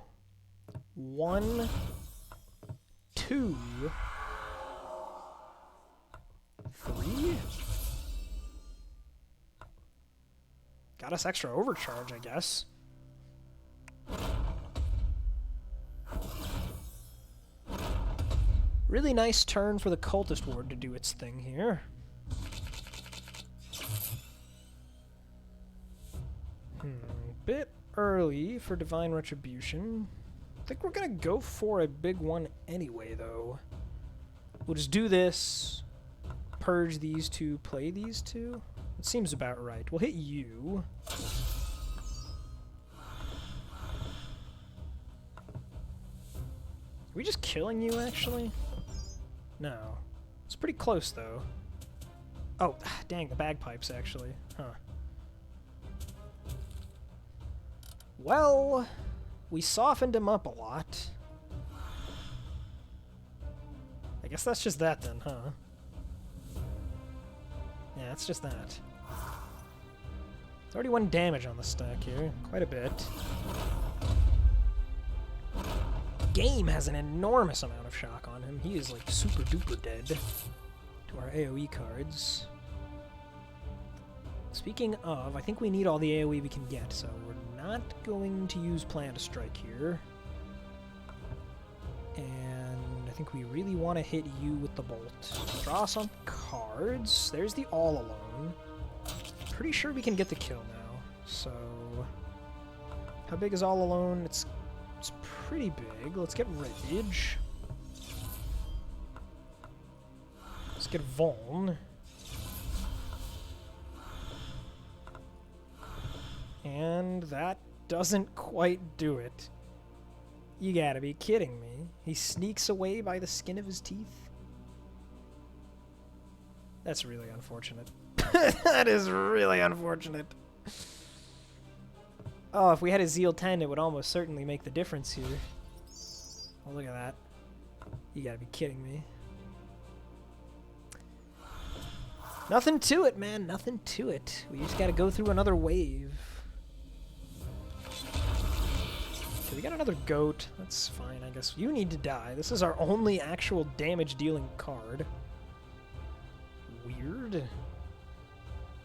1, 2, 3. Got us extra overcharge, I guess. Really nice turn for the Cultist Ward to do its thing here. Bit early for Divine Retribution. I think we're gonna go for a big one anyway, though. We'll just do this, purge these two, play these two. It seems about right. We'll hit you. Are we just killing you, actually? No. It's pretty close, though. Oh, dang, the Bagpipes, actually. Huh. Well, we softened him up a lot. I guess that's just that, then, huh? Yeah, it's just that. 31 damage on the stack here. Quite a bit. Game has an enormous amount of shock on him. He is like super duper dead to our AoE cards. Speaking of, I think we need all the AoE we can get, so we're not going to use Plan to Strike here. And I think we really want to hit you with the bolt. Draw some cards. There's the All Alone. Pretty sure we can get the kill now. So, how big is All Alone? It's pretty big. Let's get Rage. Let's get Vuln. And that doesn't quite do it. You gotta be kidding me. He sneaks away by the skin of his teeth? That's really unfortunate. That is really unfortunate. Oh, if we had a Zeal 10, it would almost certainly make the difference here. Oh, look at that. You gotta be kidding me. Nothing to it, man. Nothing to it. We just gotta go through another wave. Okay, we got another goat. That's fine, I guess. You need to die. This is our only actual damage-dealing card. Weird.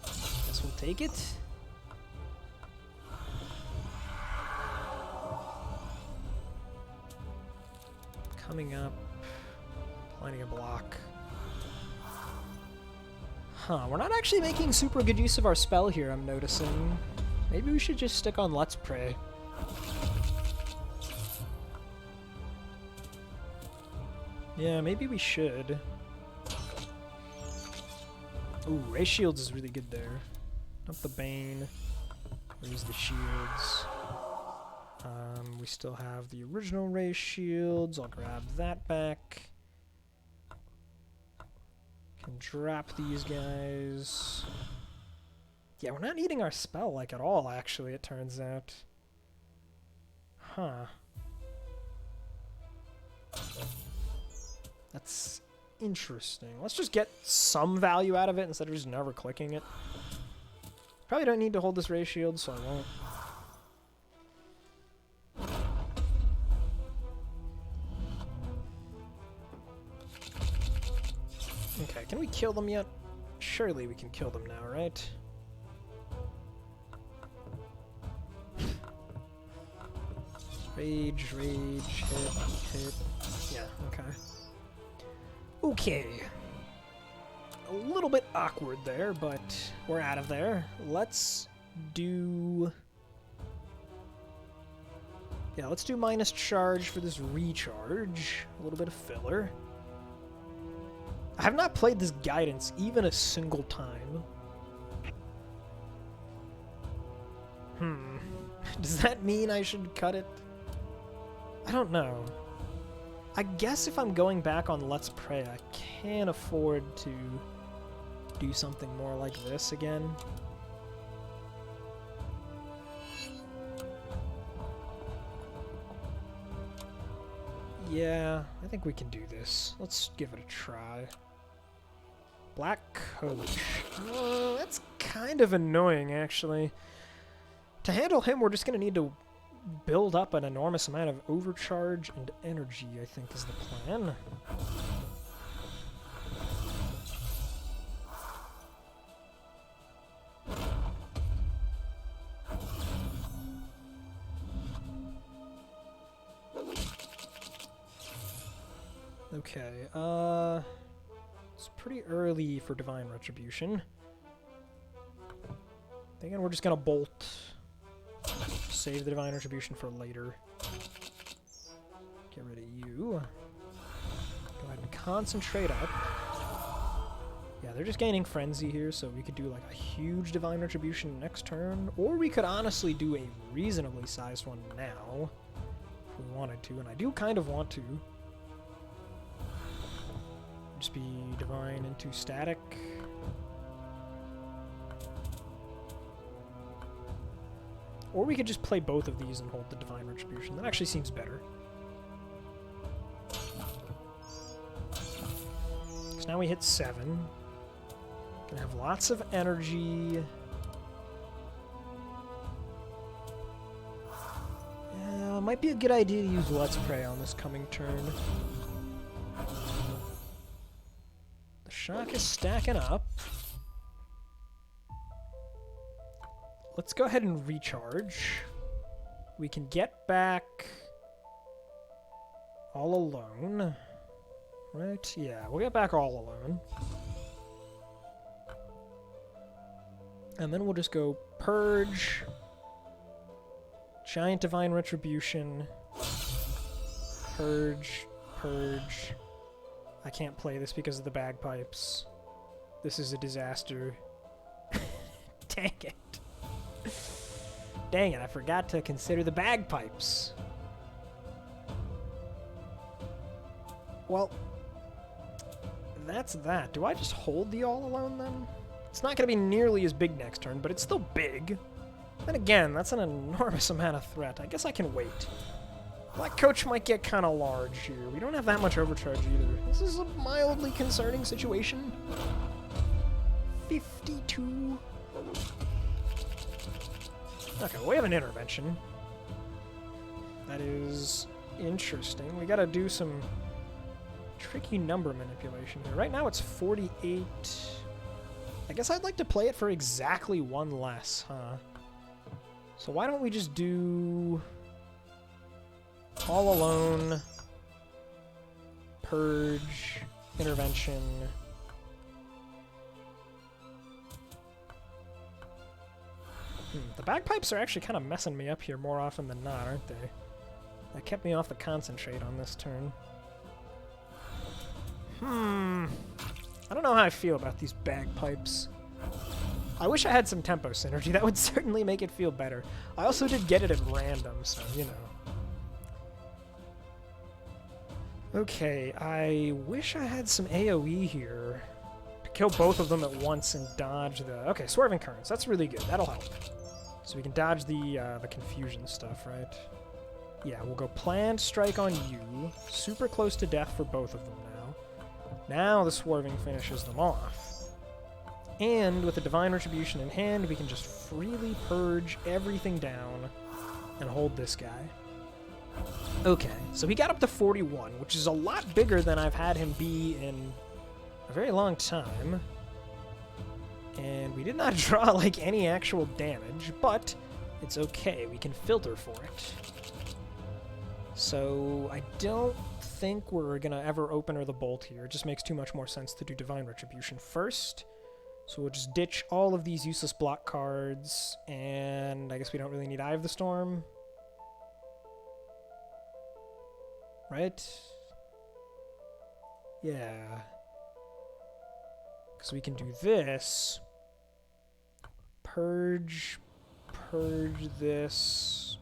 Guess we'll take it. Coming up. Plenty of block. Huh, we're not actually making super good use of our spell here, I'm noticing. Maybe we should just stick on Let's Pray. Yeah, maybe we should. Ooh, Ray Shields is really good there. Up the Bane. There's the shields. We still have the original Ray Shields. I'll grab that back. Can drop these guys. Yeah, we're not needing our spell, like, at all, actually, it turns out. Huh. That's interesting. Let's just get some value out of it instead of just never clicking it. Probably don't need to hold this Ray Shield, so I won't. Okay, can we kill them yet? Surely we can kill them now, right? Rage, hit. Yeah, okay. Okay. A little bit awkward there, but we're out of there. Let's do... Yeah, let's do minus charge for this recharge. A little bit of filler. I have not played this guidance even a single time. Does that mean I should cut it? I don't know. I guess if I'm going back on Let's Pray, I can't afford to do something more like this again. Yeah, I think we can do this. Let's give it a try. Black Coach. That's kind of annoying, actually. To handle him, we're just going to need to build up an enormous amount of overcharge and energy, I think is the plan. Okay, it's pretty early for Divine Retribution. Again, we're just gonna bolt. Save the Divine Retribution for later. Get rid of you. Go ahead and concentrate up. Yeah, they're just gaining Frenzy here, so we could do like a huge Divine Retribution next turn, or we could honestly do a reasonably sized one now, if we wanted to, and I do kind of want to. Just be Divine into Static. Or we could just play both of these and hold the Divine Retribution. That actually seems better. So now we hit 7. Gonna have lots of energy. Yeah, might be a good idea to use Let's Pray on this coming turn. The shock is stacking up. let's go ahead and recharge. We can get back all alone. Right? Yeah, we'll get back all alone. And then we'll just go Purge, Giant Divine Retribution, Purge, Purge. I can't play this because of the bagpipes. This is a disaster. Dang it. Dang it, I forgot to consider the bagpipes. Well, that's that. Do I just hold the All Alone then? It's not going to be nearly as big next turn, but it's still big. Then again, that's an enormous amount of threat. I guess I can wait. Black Coach might get kind of large here. We don't have that much overcharge either. This is a mildly concerning situation. 52. Okay, well, we have an intervention. That is interesting. We gotta do some tricky number manipulation here. Right now it's 48. I guess I'd like to play it for exactly one less, huh? So why don't we just do All Alone, Purge, Intervention. The bagpipes are actually kind of messing me up here more often than not, aren't they? That kept me off the concentrate on this turn. I don't know how I feel about these bagpipes. I wish I had some tempo synergy. That would certainly make it feel better. I also did get it at random, so, you know. Okay, I wish I had some AoE here to kill both of them at once and dodge the... Okay, Swerving Currents. That's really good. That'll help. So we can dodge the confusion stuff, right? Yeah, we'll go Planned Strike on you. Super close to death for both of them now. Now the Swerving finishes them off. And with the Divine Retribution in hand, we can just freely purge everything down and hold this guy. Okay, so he got up to 41, which is a lot bigger than I've had him be in a very long time. And we did not draw, like, any actual damage, but it's okay. We can filter for it. So I don't think we're going to ever open her the bolt here. It just makes too much more sense to do Divine Retribution first. So we'll just ditch all of these useless block cards, and I guess we don't really need Eye of the Storm. Right? Yeah. Because we can do this. Purge this,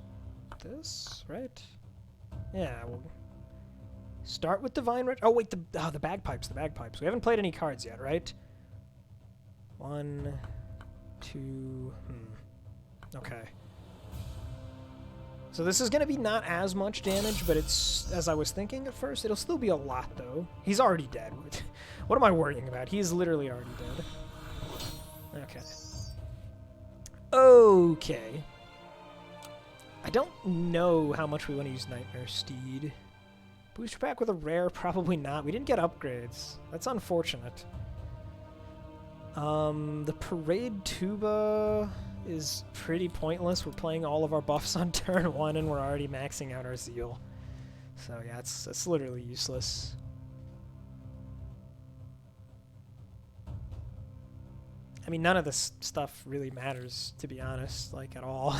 right? Yeah, we'll start with Divine Oh, wait, the bagpipes, We haven't played any cards yet, right? 1, 2, Okay. So this is going to be not as much damage, but it's, as I was thinking at first, it'll still be a lot, though. He's already dead. What am I worrying about? He's literally already dead. Okay. Okay. I don't know how much we want to use Nightmare Steed. Booster pack with a rare? Probably not. We didn't get upgrades. That's unfortunate. The Parade Tuba is pretty pointless. We're playing all of our buffs on turn 1 and we're already maxing out our Zeal. So yeah, it's literally useless. I mean, none of this stuff really matters, to be honest, like, at all.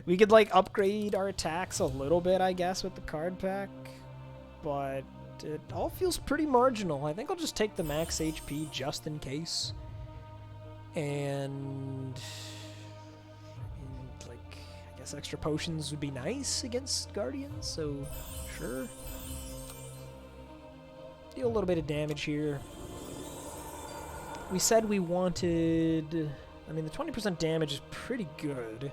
We could, like, upgrade our attacks a little bit, I guess, with the card pack, but it all feels pretty marginal. I think I'll just take the max HP just in case. And like, I guess extra potions would be nice against Guardians, so sure. Deal a little bit of damage here. We said we wanted... I mean, the 20% damage is pretty good.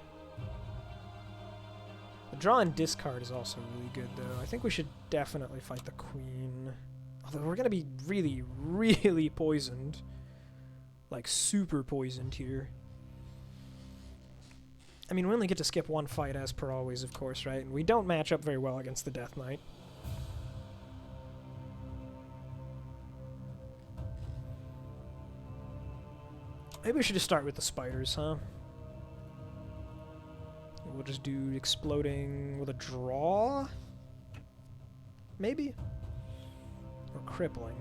The draw and discard is also really good, though. I think we should definitely fight the Queen. Although we're going to be really, really poisoned. Like, super poisoned here. I mean, we only get to skip one fight, as per always, of course, right? And we don't match up very well against the Death Knight. Maybe we should just start with the spiders, huh? we'll just do exploding with a draw? Maybe? Or crippling?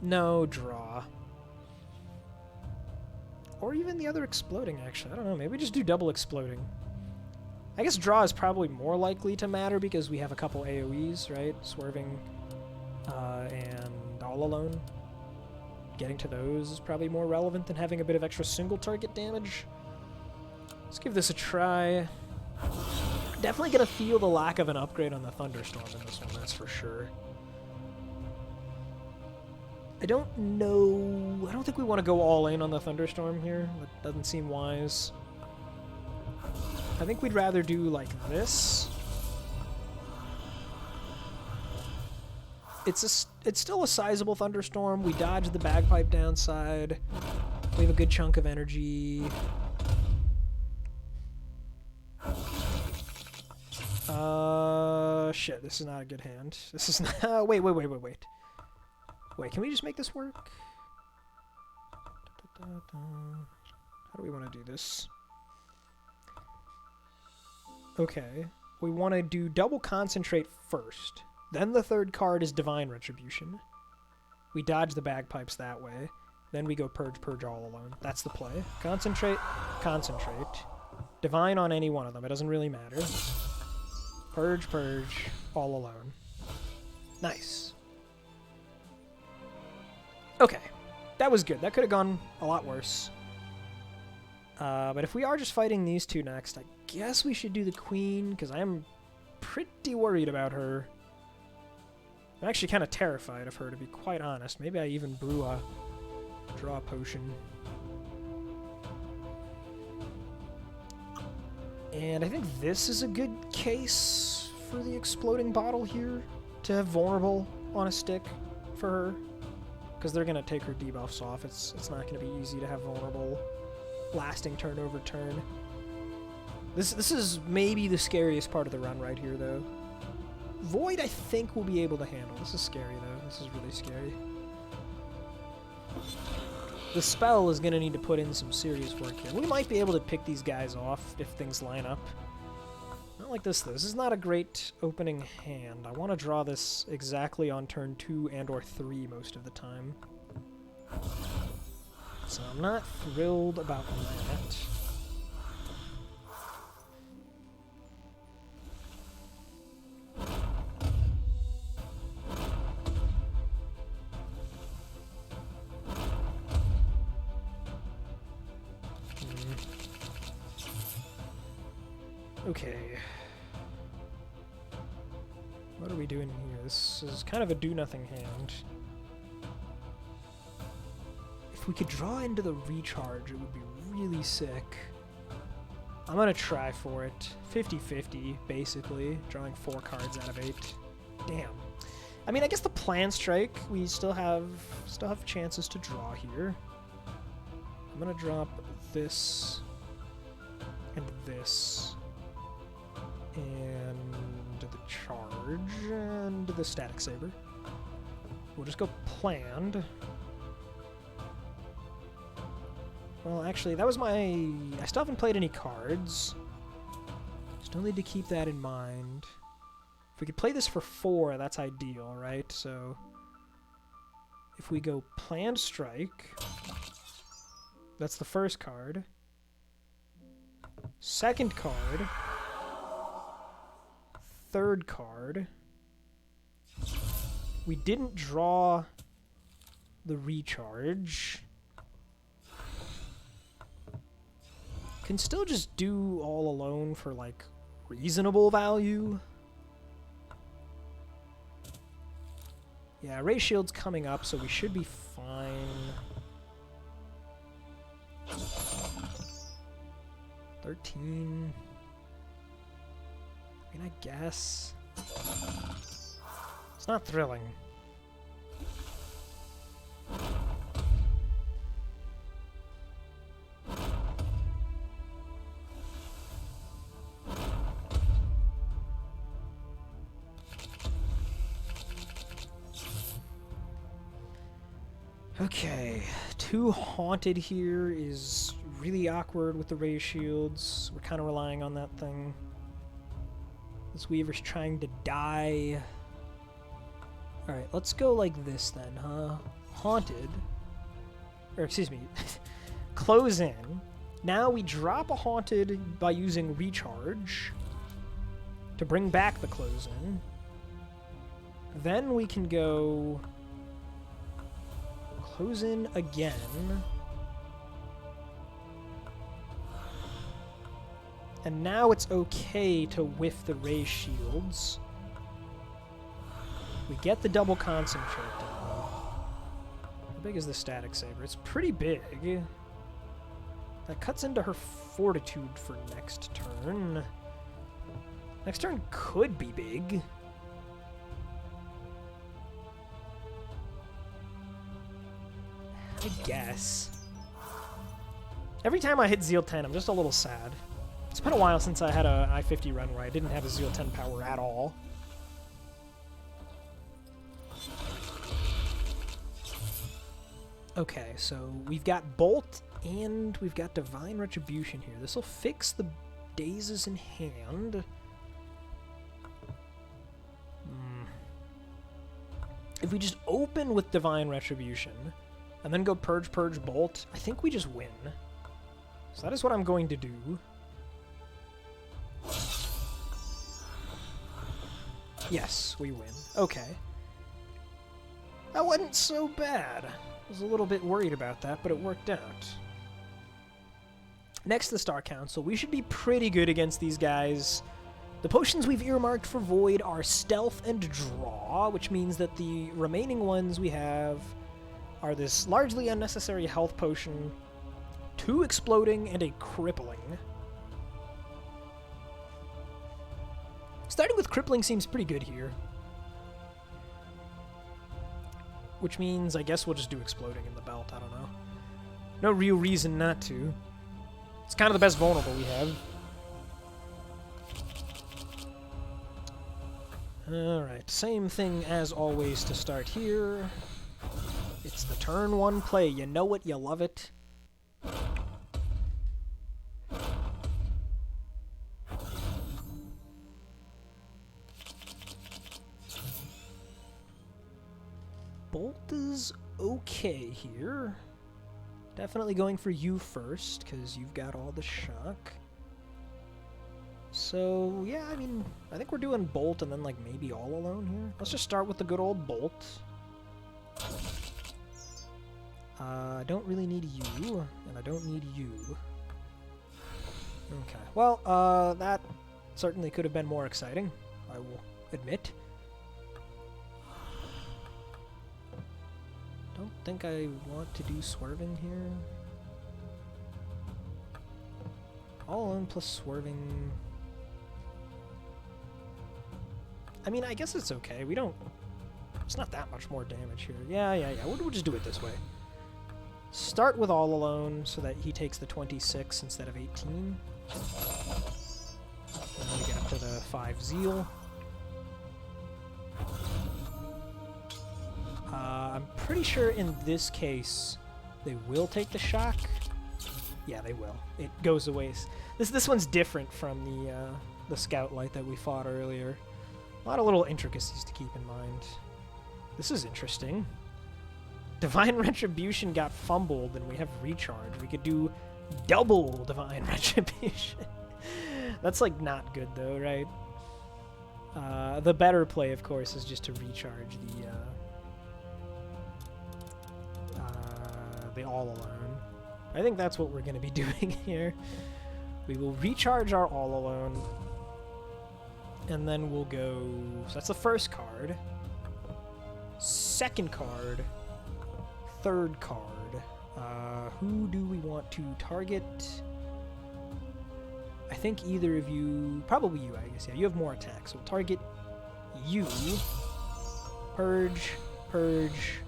No, draw. Or even the other exploding, actually. I don't know, maybe just do double exploding. I guess draw is probably more likely to matter because we have a couple AoEs, right? Swerving and all alone. Getting to those is probably more relevant than having a bit of extra single target damage. Let's give this a try. Definitely gonna feel the lack of an upgrade on the Thunderstorm in this one, that's for sure. I don't know... I don't think we want to go all in on the Thunderstorm here. That doesn't seem wise. I think we'd rather do like this. It's still a sizable Thunderstorm. We dodge the bagpipe downside. We have a good chunk of energy. Shit, this is not a good hand. This is not... Wait. Wait, can we just make this work? How do we want to do this? Okay, we want to do double concentrate first. Then the third card is Divine Retribution. We dodge the bagpipes that way. Then we go Purge, Purge all alone. That's the play. Concentrate, concentrate. Divine on any one of them. It doesn't really matter. Purge, Purge, all alone. Nice. Okay, that was good. That could have gone a lot worse. But if we are just fighting these two next, I guess we should do the Queen, because I am pretty worried about her. I'm actually kind of terrified of her, to be quite honest. Maybe I even brew a draw potion. And I think this is a good case for the exploding bottle here, to have vulnerable on a stick for her. Because they're going to take her debuffs off. It's not going to be easy to have vulnerable lasting turn over turn. This is maybe the scariest part of the run right here, though. Void, I think, we'll be able to handle. This is scary, though. This is really scary. The spell is going to need to put in some serious work here. We might be able to pick these guys off if things line up. Not like this, though. This is not a great opening hand. I want to draw this exactly on turn 2 and or 3 most of the time. So I'm not thrilled about that. Okay. What are we doing here? This is kind of a do-nothing hand. If we could draw into the recharge, it would be really sick. I'm gonna try for it. 50-50, basically. Drawing 4 cards out of 8. Damn. I mean, I guess the plan strike, we still have chances to draw here. I'm gonna drop this and this. And the charge, and the static saber. We'll just go planned. Well, actually, that was my... I still haven't played any cards. Still need to keep that in mind. If we could play this for 4, that's ideal, right? So, if we go planned strike, that's the first card. Second card. Third card. We didn't draw the recharge. Can still just do all alone for like reasonable value. Yeah, Ray Shield's coming up, so we should be fine. 13. I mean, I guess. It's not thrilling. Okay, 2 Haunted here is really awkward with the ray shields. We're kind of relying on that thing. This Weaver's trying to die. Alright, let's go like this then, huh? Haunted. Or, excuse me. Close in. Now we drop a Haunted by using Recharge to bring back the Close in. Then we can go Close in again. And now it's okay to whiff the ray shields. We get the double concentrate down. How big is the static saber? It's pretty big. That cuts into her fortitude for next turn. Next turn could be big. I guess. Every time I hit Zeal 10, I'm just a little sad. It's been a while since I had a i50 run where I didn't have a Zeal 10 power at all. Okay, so we've got Bolt and we've got Divine Retribution here. This will fix the dazes in hand. If we just open with Divine Retribution and then go Purge, Purge, Bolt, I think we just win. So that is what I'm going to do. Yes, we win. Okay. That wasn't so bad. I was a little bit worried about that, but it worked out. Next to the Star Council, we should be pretty good against these guys. The potions we've earmarked for Void are Stealth and Draw, which means that the remaining ones we have are this largely unnecessary health potion, 2 Exploding, and a Crippling. Starting with Crippling seems pretty good here. Which means I guess we'll just do Exploding in the belt, I don't know. No real reason not to. It's kind of the best vulnerable we have. Alright, same thing as always to start here. It's the turn 1 play. You know it, you love it. Bolt is okay here. Definitely going for you first, because you've got all the shock. So, yeah, I mean, I think we're doing Bolt and then, like, maybe All Alone here. Let's just start with the good old Bolt. I don't really need you, and I don't need you. Okay, well, that certainly could have been more exciting, I will admit. Don't think I want to do Swerving here. All Alone plus Swerving. I mean, I guess it's okay. We don't... It's not that much more damage here. Yeah. We'll just do it this way. Start with All Alone so that he takes the 26 instead of 18. And then we get up to the 5 Zeal. I'm pretty sure in this case they will take the shock. Yeah, they will. It goes away. This one's different from the Scout Light that we fought earlier. A lot of little intricacies to keep in mind. This is interesting. Divine Retribution got fumbled, and we have Recharge. We could do double Divine Retribution. That's, like, not good, though, right? The better play, of course, is just to recharge the All Alone. I think that's what we're going to be doing here. We will recharge our All Alone, and then we'll go... So that's the first card. Second card. Third card. Who do we want to target? I think either of you... Probably you, I guess. Yeah, you have more attacks. So we'll target you. Purge. Purge.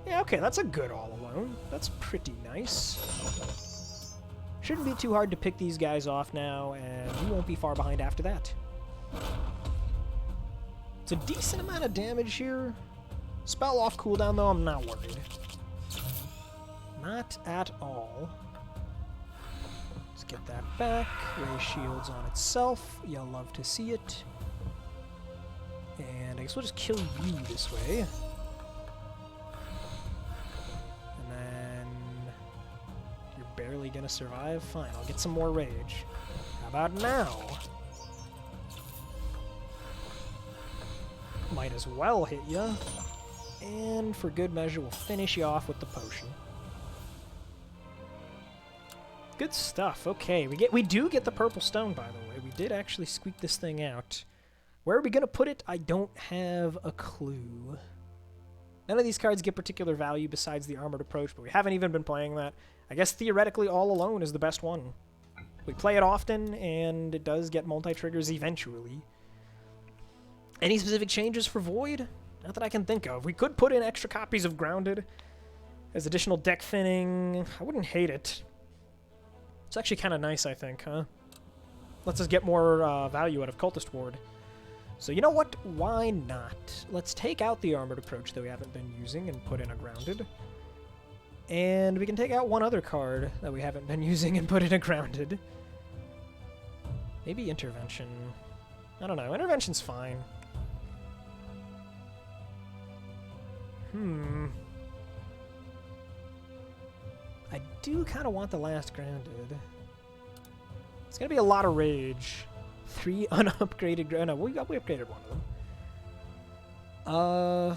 Yeah, okay, that's a good All Alone. That's pretty nice. Shouldn't be too hard to pick these guys off now, and you won't be far behind after that. It's a decent amount of damage here. Spell off cooldown, though, I'm not worried. Not at all. Let's get that back. Ray shields on itself. You'll love to see it. And I guess we'll just kill you this way. And then you're barely gonna survive? Fine, I'll get some more rage. How about now? Might as well hit ya. And for good measure, we'll finish you off with the potion. Good stuff. Okay, we do get the purple stone, by the way. We did actually squeak this thing out. Where are we gonna put it? I don't have a clue. None of these cards get particular value besides the armored approach, but we haven't even been playing that. I guess theoretically All Alone is the best one. We play it often, and it does get multi-triggers eventually. Any specific changes for Void? Not that I can think of. We could put in extra copies of Grounded as additional deck thinning. I wouldn't hate it. It's actually kind of nice, I think, huh? Lets us get more value out of Cultist Ward. So you know what? Why not? Let's take out the armored approach that we haven't been using and put in a Grounded. And we can take out one other card that we haven't been using and put in a Grounded. Maybe Intervention. I don't know. Intervention's fine. I do kind of want the last Grounded. It's going to be a lot of rage. 3 unupgraded... No, we upgraded one of them. I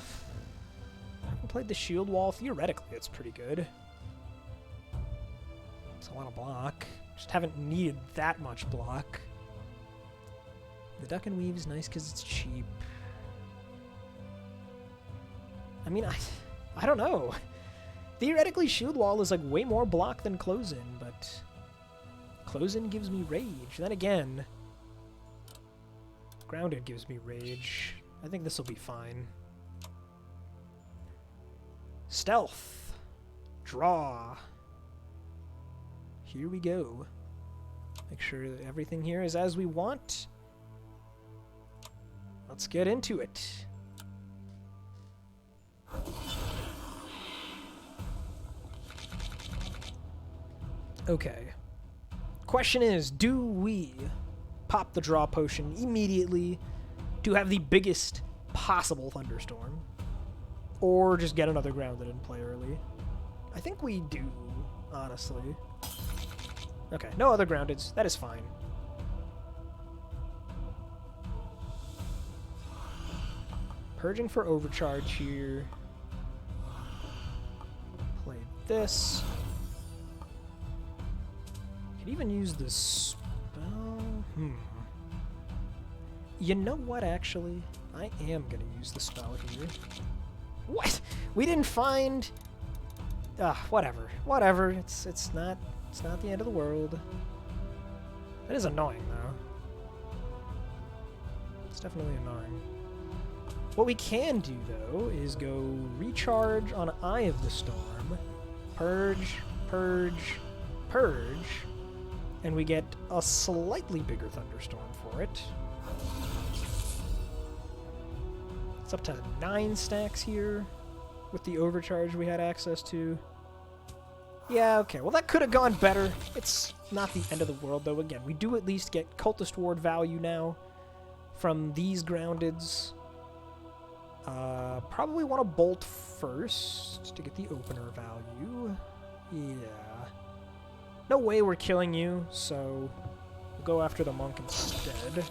haven't played the shield wall. Theoretically, it's pretty good. It's a lot of block. Just haven't needed that much block. The Duck and Weave is nice because it's cheap. I mean, I don't know. Theoretically, shield wall is like way more block than close-in, but close-in gives me rage. Then again, Grounded gives me rage. I think this will be fine. Stealth. Draw. Here we go. Make sure that everything here is as we want. Let's get into it. Okay. Question is, do we pop the draw potion immediately to have the biggest possible thunderstorm? Or just get another Grounded and play early? I think we do, honestly. Okay, no other Groundeds. That is fine. Purging for overcharge here. Play this. Could even use the spell. You know what, actually? I am gonna use the spell here. What? We didn't find... whatever. Whatever. It's not the end of the world. That is annoying, though. It's definitely annoying. What we can do, though, is go recharge on Eye of the Storm, purge, purge, purge, and we get a slightly bigger thunderstorm for it. It's up to 9 stacks here with the overcharge we had access to. Yeah, okay, well that could have gone better. It's not the end of the world, though. Again, we do at least get Cultist Ward value now from these Groundeds. Probably want to bolt first to get the opener value. Yeah. No way we're killing you, so we'll go after the monk instead.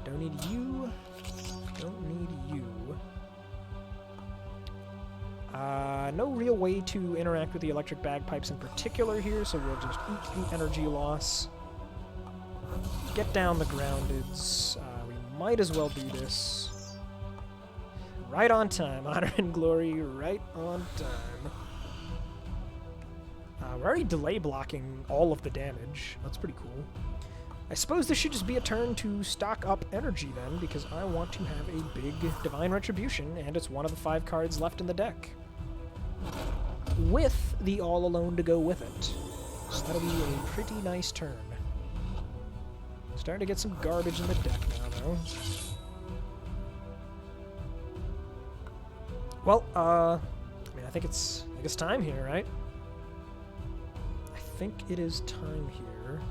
Don't need you. Don't need you. No real way to interact with the electric bagpipes in particular here, so we'll just eat the energy loss. Get down the Groundeds. We might as well do this. Right on time. Honor and Glory, right on time. We're already delay blocking all of the damage. That's pretty cool. I suppose this should just be a turn to stock up energy then, because I want to have a big Divine Retribution, and it's one of the 5 cards left in the deck. With the All Alone to go with it. So that'll be a pretty nice turn. Starting to get some garbage in the deck now, though. Well, I mean, I think it's time here, right? I think it is time here.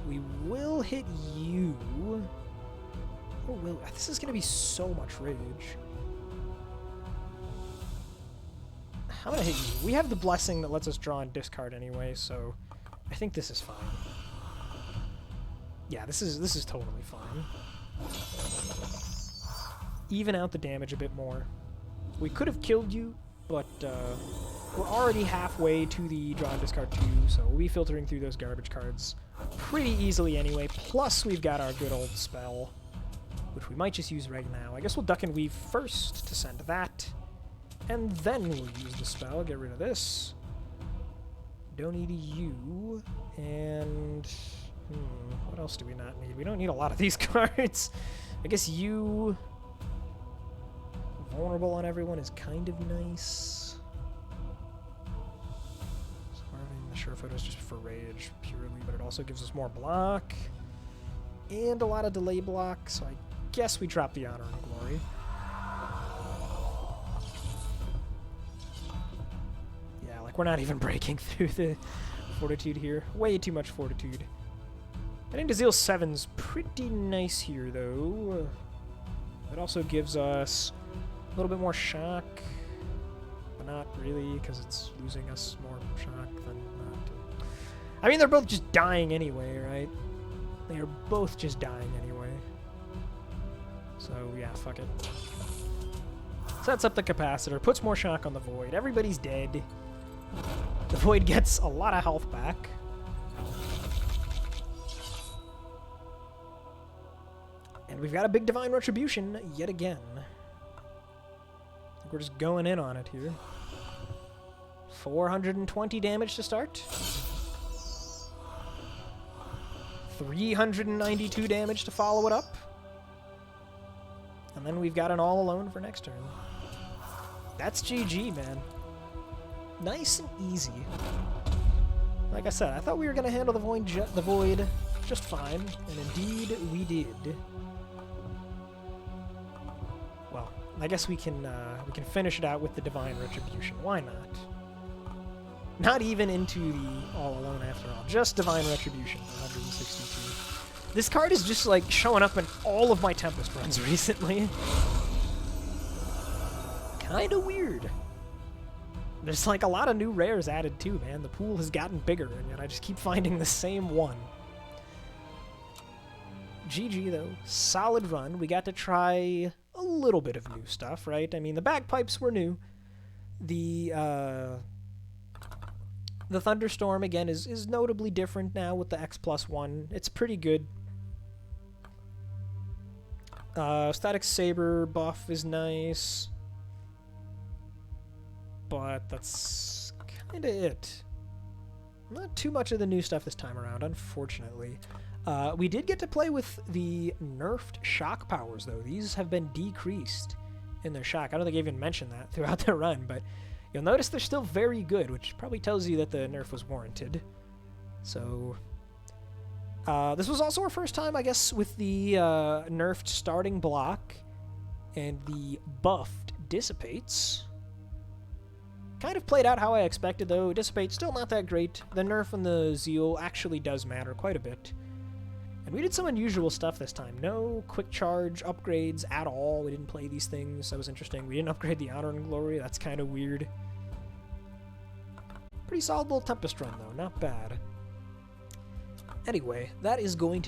We will hit you. Oh, will this is going to be so much rage. I'm going to hit you. We have the blessing that lets us draw and discard anyway, so I think this is fine. Yeah, this is totally fine. Even out the damage a bit more. We could have killed you, but we're already halfway to the draw and discard 2, so we'll be filtering through those garbage cards pretty easily anyway. Plus, we've got our good old spell, which we might just use right now. I guess we'll duck and weave first to send that, and then we'll use the spell. Get rid of this. Don't need you, and what else do we not need? We don't need a lot of these cards. I guess you... vulnerable on everyone is kind of nice. Smarting the sure photo is just for rage purely, but it also gives us more block and a lot of delay block, so I guess we drop the honor and glory. Yeah, like we're not even breaking through the fortitude here. Way too much fortitude. I think the Zeal 7's pretty nice here, though. It also gives us a little bit more shock, but not really, because it's losing us more shock than not. I mean, they're both just dying anyway, right? They are both just dying anyway. So, yeah, fuck it. Sets up the capacitor, puts more shock on the Void. Everybody's dead. The Void gets a lot of health back. And we've got a big Divine Retribution yet again. I think we're just going in on it here. 420 damage to start. 392 damage to follow it up. And then we've got an all alone for next turn. That's GG, man. Nice and easy. Like I said, I thought we were going to handle the Void just fine, and indeed we did. Well, I guess we can finish it out with the Divine Retribution. Why not? Not even into the All Alone after all. Just Divine Retribution for 162. This card is just like showing up in all of my Tempest runs recently. Kinda weird. There's like a lot of new rares added too, man. The pool has gotten bigger, and yet I just keep finding the same one. GG though. Solid run. We got to try a little bit of new stuff, right? I mean, the bagpipes were new. The Thunderstorm, again, is notably different now with the X+1. It's pretty good. Static Saber buff is nice. But that's kind of it. Not too much of the new stuff this time around, unfortunately. We did get to play with the nerfed shock powers, though. These have been decreased in their shock. I don't think I even mentioned that throughout the run, but you'll notice they're still very good, which probably tells you that the nerf was warranted. So, this was also our first time, I guess, with the nerfed starting block and the buffed dissipates. Kind of played out how I expected, though. Dissipate, still not that great. The nerf on the Zeal actually does matter quite a bit. And we did some unusual stuff this time. No quick charge upgrades at all. We didn't play these things. That was interesting. We didn't upgrade the Honor and Glory. That's kind of weird. Pretty solid little Tempest run, though. Not bad. Anyway, that is going to